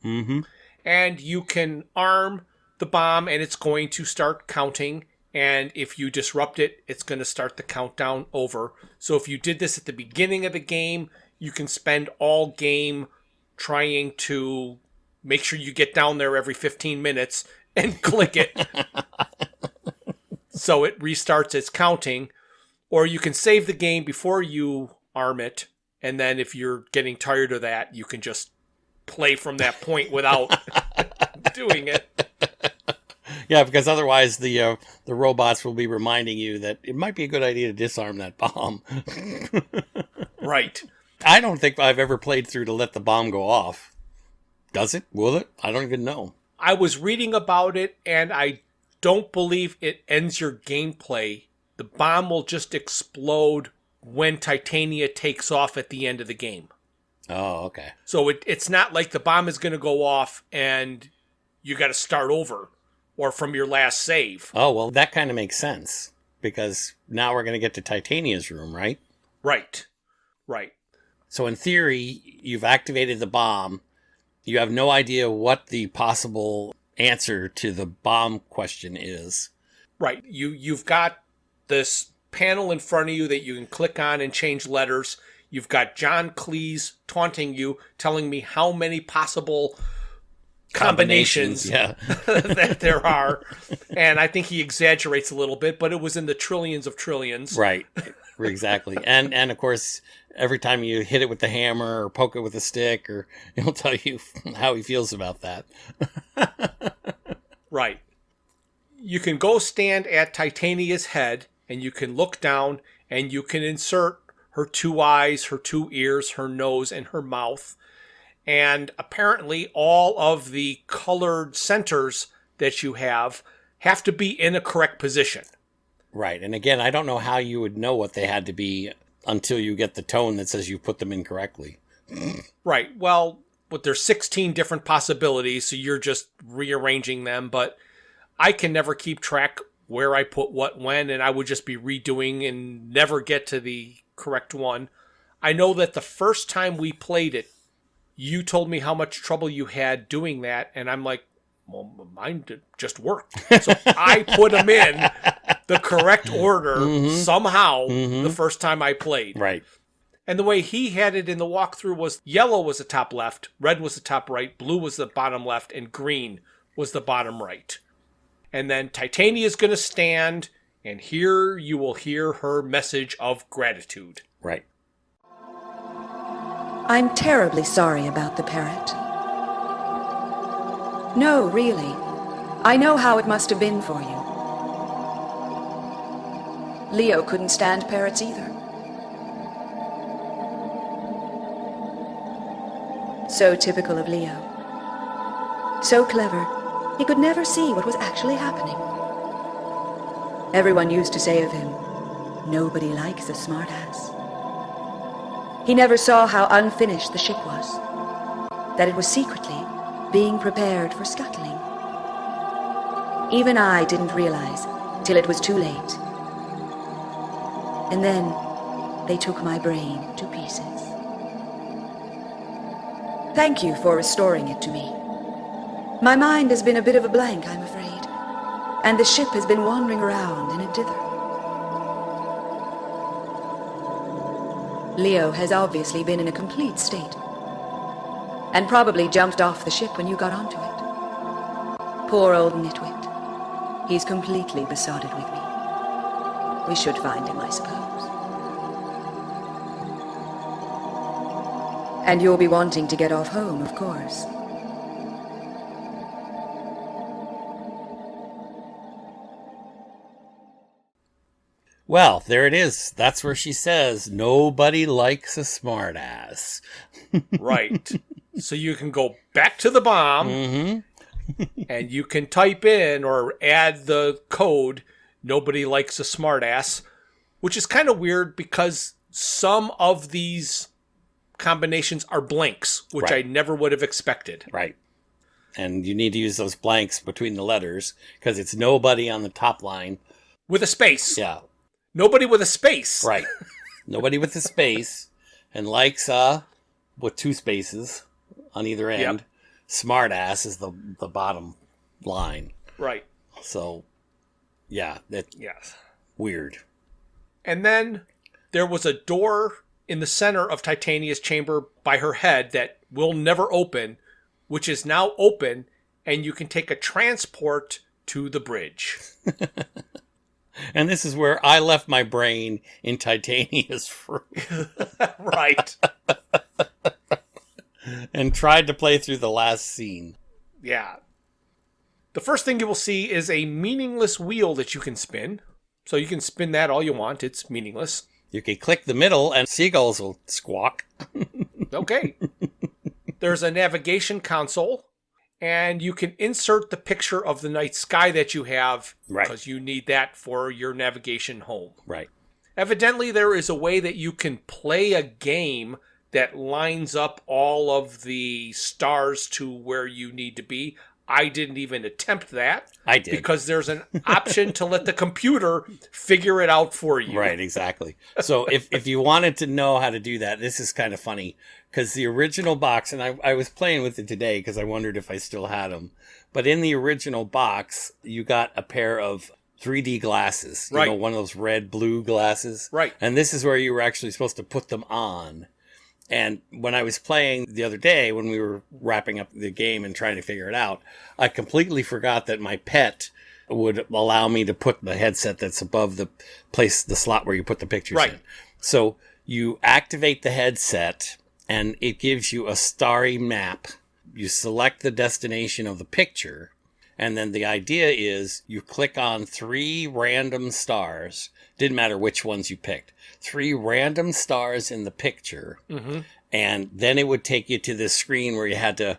Mm-hmm. And you can arm the bomb, and it's going to start counting. And if you disrupt it, it's going to start the countdown over. So if you did this at the beginning of the game, you can spend all game trying to make sure you get down there every 15 minutes and click it. So it restarts its counting. Or you can save the game before you arm it. And then if you're getting tired of that, you can just play from that point without doing it. Yeah, because otherwise the robots will be reminding you that it might be a good idea to disarm that bomb. Right. I don't think I've ever played through to let the bomb go off. Does it? Will it? I don't even know. I was reading about it, and I don't believe it ends your gameplay. The bomb will just explode when Titania takes off at the end of the game. Oh, okay. So it's not like the bomb is going to go off and you got to start over. Or from your last save. Oh, well, that kind of makes sense. Because now we're going to get to Titania's room, right? Right. Right. So in theory, you've activated the bomb. You have no idea what the possible answer to the bomb question is. Right. You've got this panel in front of you that you can click on and change letters. You've got John Cleese taunting you, telling me how many possible combinations that there are. And I think he exaggerates a little bit, but it was in the trillions of trillions. Right. Exactly. And of course, every time you hit it with the hammer or poke it with a stick, or he'll tell you how he feels about that. Right. You can go stand at Titania's head, and you can look down, and you can insert her 2 eyes, her 2 ears, her nose, and her mouth. And apparently all of the colored centers that you have to be in a correct position. Right. And again, I don't know how you would know what they had to be until you get the tone that says you put them in correctly. Right. Well, but there's 16 different possibilities, so you're just rearranging them. But I can never keep track where I put what when, and I would just be redoing and never get to the correct one. I know that the first time we played it, you told me how much trouble you had doing that, and I'm like, well, mine just worked. So I put them in the correct order somehow the first time I played. Right. And the way he had it in the walkthrough was yellow was the top left, red was the top right, blue was the bottom left, and green was the bottom right. And then Titania is going to stand, and here you will hear her message of gratitude. Right. I'm terribly sorry about the parrot. No, really. I know how it must have been for you. Leo couldn't stand parrots either. So typical of Leo. So clever, he could never see what was actually happening. Everyone used to say of him, nobody likes a smartass. He never saw how unfinished the ship was, that it was secretly being prepared for scuttling. Even I didn't realize till it was too late. And then they took my brain to pieces. Thank you for restoring it to me. My mind has been a bit of a blank, I'm afraid, and the ship has been wandering around in a dither. Leo has obviously been in a complete state, and probably jumped off the ship when you got onto it. Poor old nitwit. He's completely besotted with me. We should find him, I suppose. And you'll be wanting to get off home, of course. Well, there it is. That's where she says, nobody likes a smartass. Right. So you can go back to the bomb, and you can type in or add the code, nobody likes a smartass, which is kind of weird because some of these combinations are blanks, which I never would have expected. Right. And you need to use those blanks between the letters because it's nobody on the top line. With a space. Yeah. Nobody with a space. Right. Nobody with a space. And likes with 2 spaces on either end. Yep. Smartass is the bottom line. Right. So, yeah. Yes. Weird. And then there was a door in the center of Titania's chamber by her head that will never open, which is now open, and you can take a transport to the bridge. And this is where I left my brain in Titania's room. Right. And tried to play through the last scene. Yeah. The first thing you will see is a meaningless wheel that you can spin. So you can spin that all you want. It's meaningless. You can click the middle and seagulls will squawk. Okay. There's a navigation console. And you can insert the picture of the night sky that you have because you need that for your navigation home. Right. Evidently, there is a way that you can play a game that lines up all of the stars to where you need to be. I didn't even attempt that. I did. Because there's an option to let the computer figure it out for you. Right, exactly. So if you wanted to know how to do that, this is kind of funny. Because the original box, and I was playing with it today because I wondered if I still had them. But in the original box, you got a pair of 3D glasses. You Right. know, one of those red, blue glasses. Right. And this is where you were actually supposed to put them on. And when I was playing the other day, when we were wrapping up the game and trying to figure it out, I completely forgot that my pet would allow me to put the headset that's above the slot where you put the pictures Right. in. So you activate the headset and it gives you a starry map. You select the destination of the picture. And then the idea is you click on 3 random stars. Didn't matter which ones you picked. 3 random stars in the picture. Mm-hmm. And then it would take you to this screen where you had to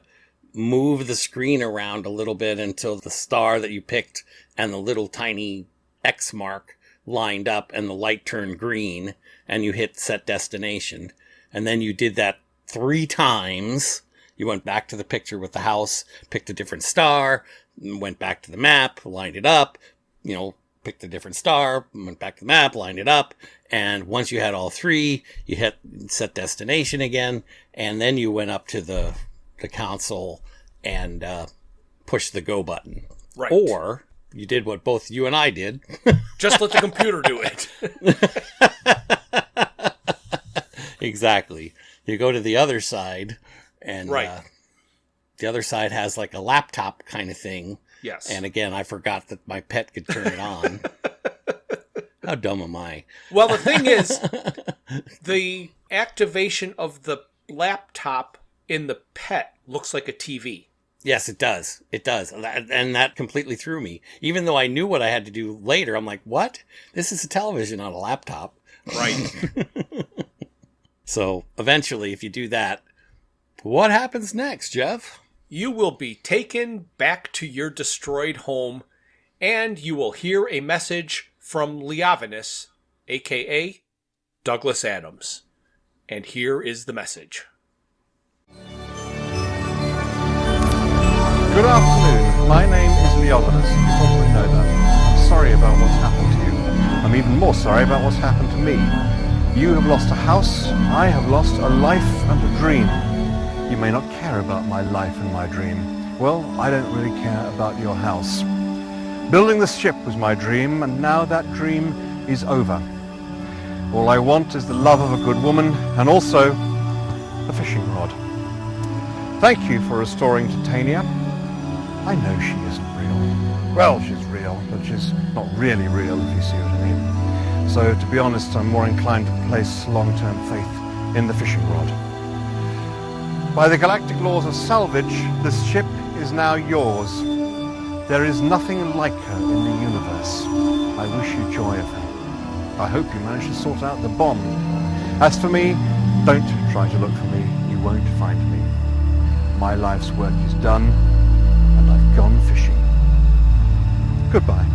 move the screen around a little bit until the star that you picked and the little tiny X mark lined up and the light turned green and you hit set destination. And then you did that 3 times. You went back to the picture with the house, picked a different star, went back to the map, lined it up, picked a different star, went back to the map, lined it up. And once you had all 3, you hit set destination again. And then you went up to the console and pushed the go button. Right. Or you did what both you and I did. Just let the computer do it. Exactly. You go to the other side and right. The other side has like a laptop kind of thing. Yes. And again, I forgot that my pet could turn it on. How dumb am I? Well, the thing is, the activation of the laptop in the pet looks like a TV. Yes, it does. It does. And that completely threw me. Even though I knew what I had to do later, I'm like, what? This is a television on a laptop. Right. So eventually, if you do that, what happens next, Jeff? You will be taken back to your destroyed home, and you will hear a message from Leovinus, a.k.a. Douglas Adams. And here is the message. Good afternoon. My name is Leovinus. You probably know that. I'm sorry about what's happened to you. I'm even more sorry about what's happened to me. You have lost a house. I have lost a life and a dream. You may not care about my life and my dream. Well, I don't really care about your house. Building this ship was my dream, and now that dream is over. All I want is the love of a good woman, and also a fishing rod. Thank you for restoring Titania. I know she isn't real. Well, she's real, but she's not really real, if you see what I mean. So, to be honest, I'm more inclined to place long-term faith in the fishing rod. By the galactic laws of salvage, this ship is now yours. There is nothing like her in the universe. I wish you joy of her. I hope you manage to sort out the bomb. As for me, don't try to look for me. You won't find me. My life's work is done, and I've gone fishing. Goodbye.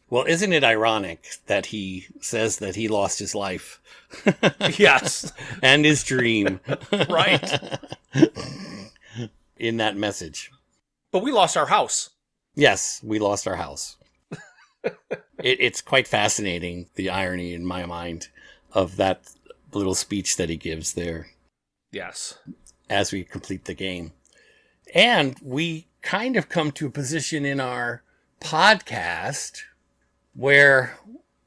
Well, isn't it ironic that he says that he lost his life? Yes. And his dream. Right. In that message. But we lost our house. Yes, we lost our house. It's quite fascinating, the irony in my mind of that little speech that he gives there. Yes. As we complete the game. And we kind of come to a position in our podcast where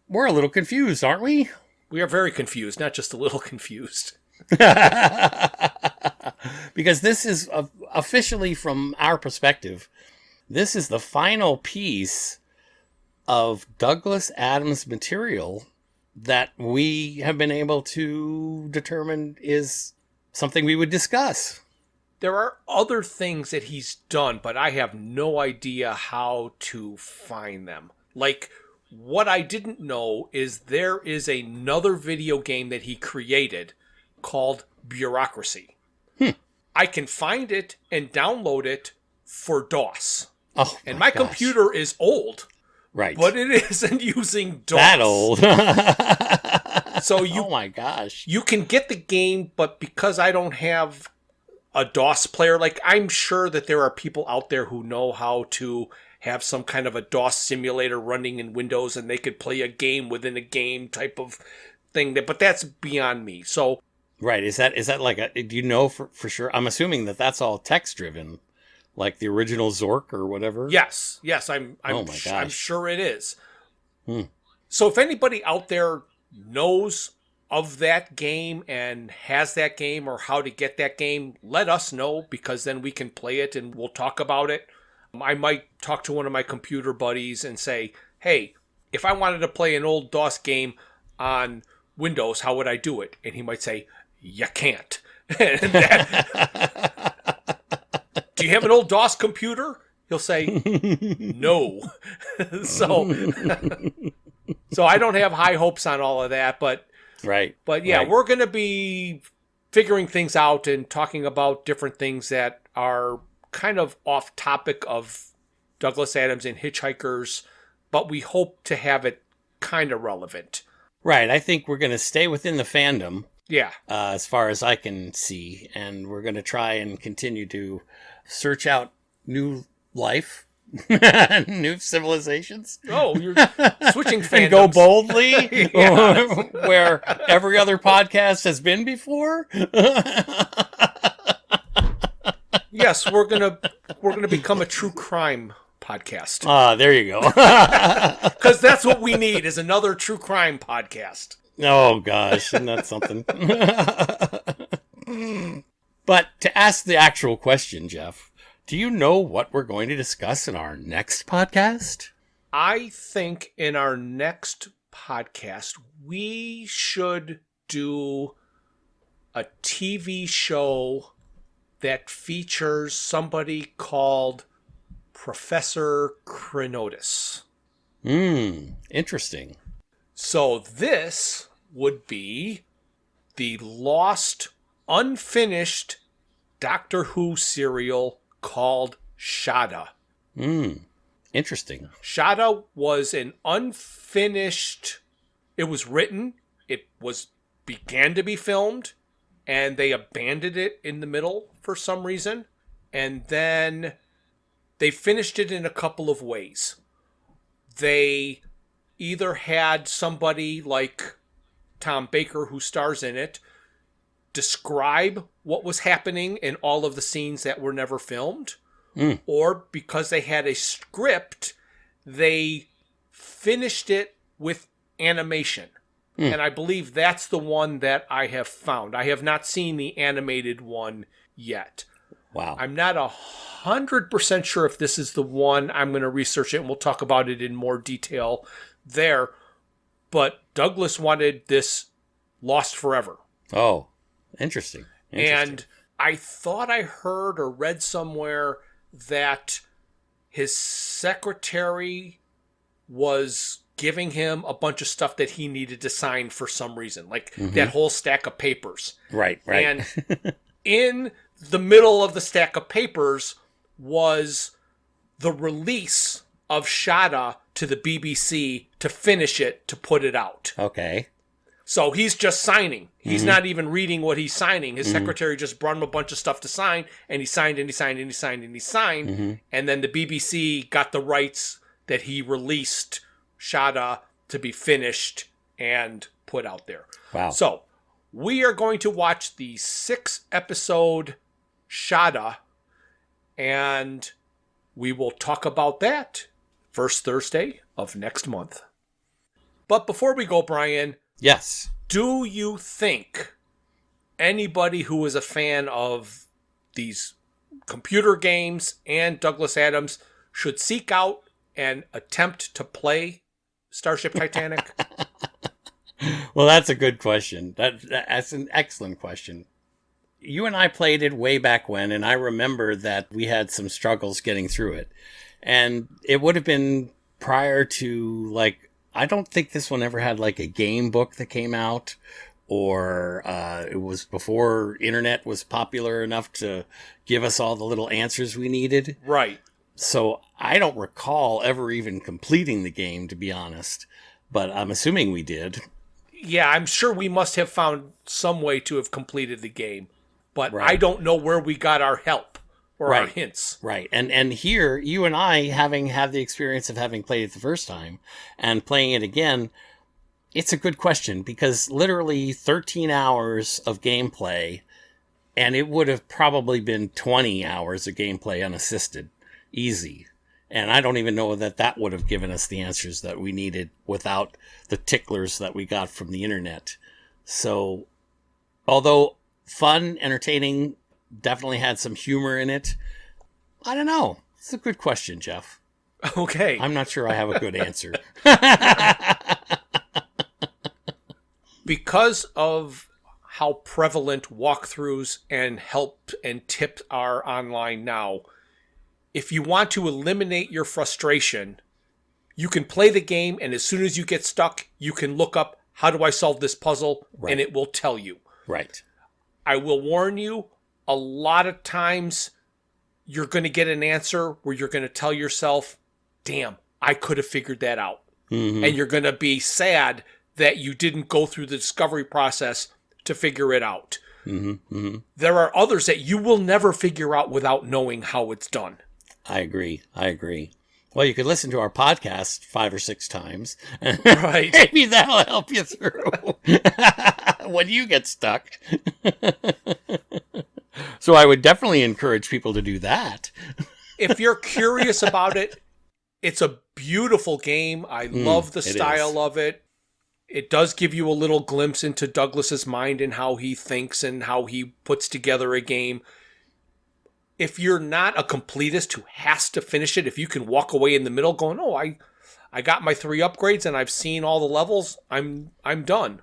we're a little confused, aren't we? We are very confused, not just a little confused. Because this is officially, from our perspective, this is the final piece of Douglas Adams material that we have been able to determine is something we would discuss. There are other things that he's done, but I have no idea how to find them. Like, what I didn't know is there is another video game that he created called Bureaucracy. I can find it and download it for DOS. Oh, and my computer is old. Right. But it isn't using DOS. That old. So you, oh my gosh. You can get the game, but because I don't have a DOS player, like, I'm sure that there are people out there who know how to have some kind of a DOS simulator running in Windows and they could play a game within a game type of thing. But that's beyond me. So right. Is that like do you know for sure? I'm assuming that that's all text driven. Like the original Zork or whatever? Yes, I'm sure it is. So if anybody out there knows of that game and has that game or how to get that game, let us know, because then we can play it and we'll talk about it. I might talk to one of my computer buddies and say, hey, if I wanted to play an old DOS game on Windows, how would I do it? And he might say, you can't. Do you have an old DOS computer? He'll say, no. So I don't have high hopes on all of that, but yeah, we're going to be figuring things out and talking about different things that are kind of off topic of Douglas Adams and Hitchhikers, but we hope to have it kind of relevant. Right. I think we're going to stay within the fandom. Yeah. As far as I can see. And we're going to try and continue to search out new life, new civilizations. Oh, you're switching fandoms. And go boldly where every other podcast has been before. Yes, we're gonna become a true crime podcast. There you go. Because that's what we need, is another true crime podcast. Oh gosh, isn't that something? But to ask the actual question, Jeff, do you know what we're going to discuss in our next podcast? I think in our next podcast, we should do a TV show that features somebody called Professor Krenotis. Interesting. So this would be the lost, unfinished Doctor Who serial called Shada. Interesting. Shada was an unfinished... It was written, began to be filmed, and they abandoned it in the middle for some reason. And then they finished it in a couple of ways. They either had somebody like Tom Baker, who stars in it, describe what was happening in all of the scenes that were never filmed, or because they had a script, they finished it with animation. And I believe that's the one that I have found. I have not seen the animated one yet. Wow. I'm not 100% sure if this is the one. I'm going to research it and we'll talk about it in more detail there. But Douglas wanted this lost forever. Oh, interesting. And I thought I heard or read somewhere that his secretary was giving him a bunch of stuff that he needed to sign for some reason, like that whole stack of papers. Right. And in the middle of the stack of papers was the release of Shada to the BBC to finish it, to put it out. Okay. So he's just signing. He's not even reading what he's signing. His secretary just brought him a bunch of stuff to sign, and he signed and he signed and he signed and he signed. And then the BBC got the rights that he released Shada to be finished and put out there. Wow. So we are going to watch the 6-episode Shada, and we will talk about that first Thursday of next month. But before we go, Brian... Yes. Do you think anybody who is a fan of these computer games and Douglas Adams should seek out and attempt to play Starship Titanic? Well, that's a good question. That's an excellent question. You and I played it way back when, and I remember that we had some struggles getting through it. And it would have been prior to, I don't think this one ever had, a game book that came out, or it was before internet was popular enough to give us all the little answers we needed. Right. So I don't recall ever even completing the game, to be honest, but I'm assuming we did. Yeah, I'm sure we must have found some way to have completed the game, but Right. I don't know where we got our help or our hints. Right. And here, you and I, having had the experience of having played it the first time and playing it again, it's a good question, because literally 13 hours of gameplay And it would have probably been 20 hours of gameplay unassisted. Easy. And I don't even know that would have given us the answers that we needed without the ticklers that we got from the internet. So, although fun, entertaining, definitely had some humor in it, I don't know. It's a good question, Jeff. Okay. I'm not sure I have a good answer. Because of how prevalent walkthroughs and help and tips are online now, if you want to eliminate your frustration, you can play the game, and as soon as you get stuck, you can look up, how do I solve this puzzle? Right. And it will tell you. Right. I will warn you, a lot of times you're going to get an answer where you're going to tell yourself, damn, I could have figured that out. Mm-hmm. And you're going to be sad that you didn't go through the discovery process to figure it out. Mm-hmm. Mm-hmm. There are others that you will never figure out without knowing how it's done. I agree. Well, you could listen to our podcast 5 or 6 times. Right. Maybe that'll help you through when you get stuck. So I would definitely encourage people to do that. If you're curious about it, it's a beautiful game. I love the style of it. It does give you a little glimpse into Douglas's mind and how he thinks and how he puts together a game. If you're not a completist who has to finish it, if you can walk away in the middle going, oh, I got my 3 upgrades and I've seen all the levels, I'm done.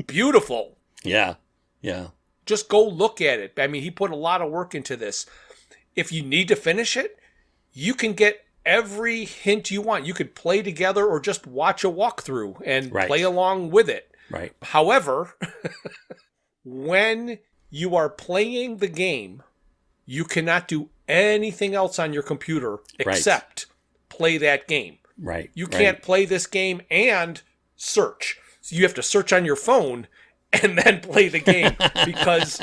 Beautiful. Yeah. Just go look at it. I mean, he put a lot of work into this. If you need to finish it, you can get every hint you want. You could play together or just watch a walkthrough and play along with it. Right. However, when you are playing the game, you cannot do anything else on your computer except play that game. Right. You can't play this game and search. So you have to search on your phone and then play the game because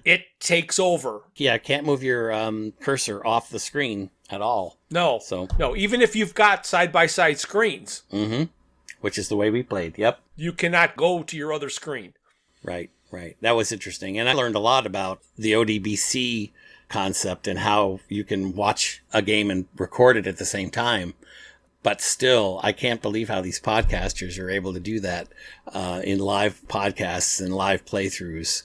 it takes over. Yeah, can't move your cursor off the screen at all. No. So no, even if you've got side-by-side screens. Mm-hmm. Which is the way we played. Yep. You cannot go to your other screen. Right. That was interesting. And I learned a lot about the ODBC concept and how you can watch a game and record it at the same time. But still, I can't believe how these podcasters are able to do that in live podcasts and live playthroughs.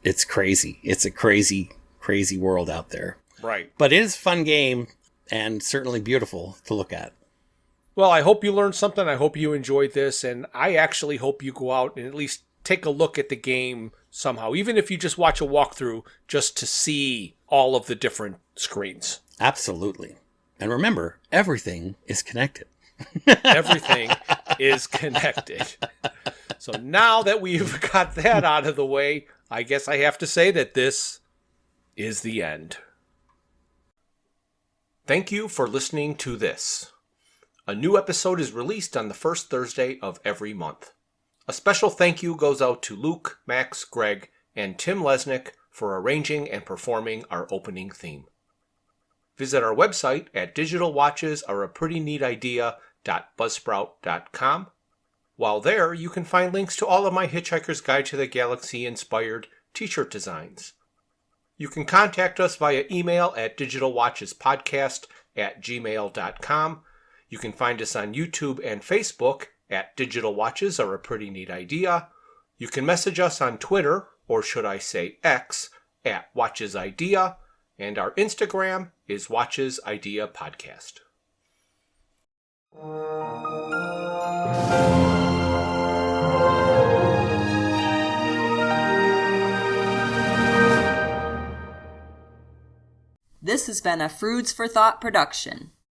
It's crazy. It's a crazy, crazy world out there. Right. But it is a fun game and certainly beautiful to look at. Well, I hope you learned something. I hope you enjoyed this. And I actually hope you go out and at least take a look at the game somehow, even if you just watch a walkthrough, just to see all of the different screens. Absolutely. And remember, everything is connected. Everything is connected. So now that we've got that out of the way, I guess I have to say that this is the end. Thank you for listening to this. A new episode is released on the first Thursday of every month. A special thank you goes out to Luke, Max, Greg, and Tim Lesnick for arranging and performing our opening theme. Visit our website at digitalwatchesareaprettynneatidea.buzzsprout.com. While there, you can find links to all of my Hitchhiker's Guide to the Galaxy inspired t-shirt designs. You can contact us via email at digitalwatchespodcast@gmail.com. You can find us on YouTube and Facebook at Digital Watches Are a Pretty Neat Idea. You can message us on Twitter, or should I say X, at Watches Idea, and our Instagram is Watches Idea Podcast. This has been a Foods for Thought production.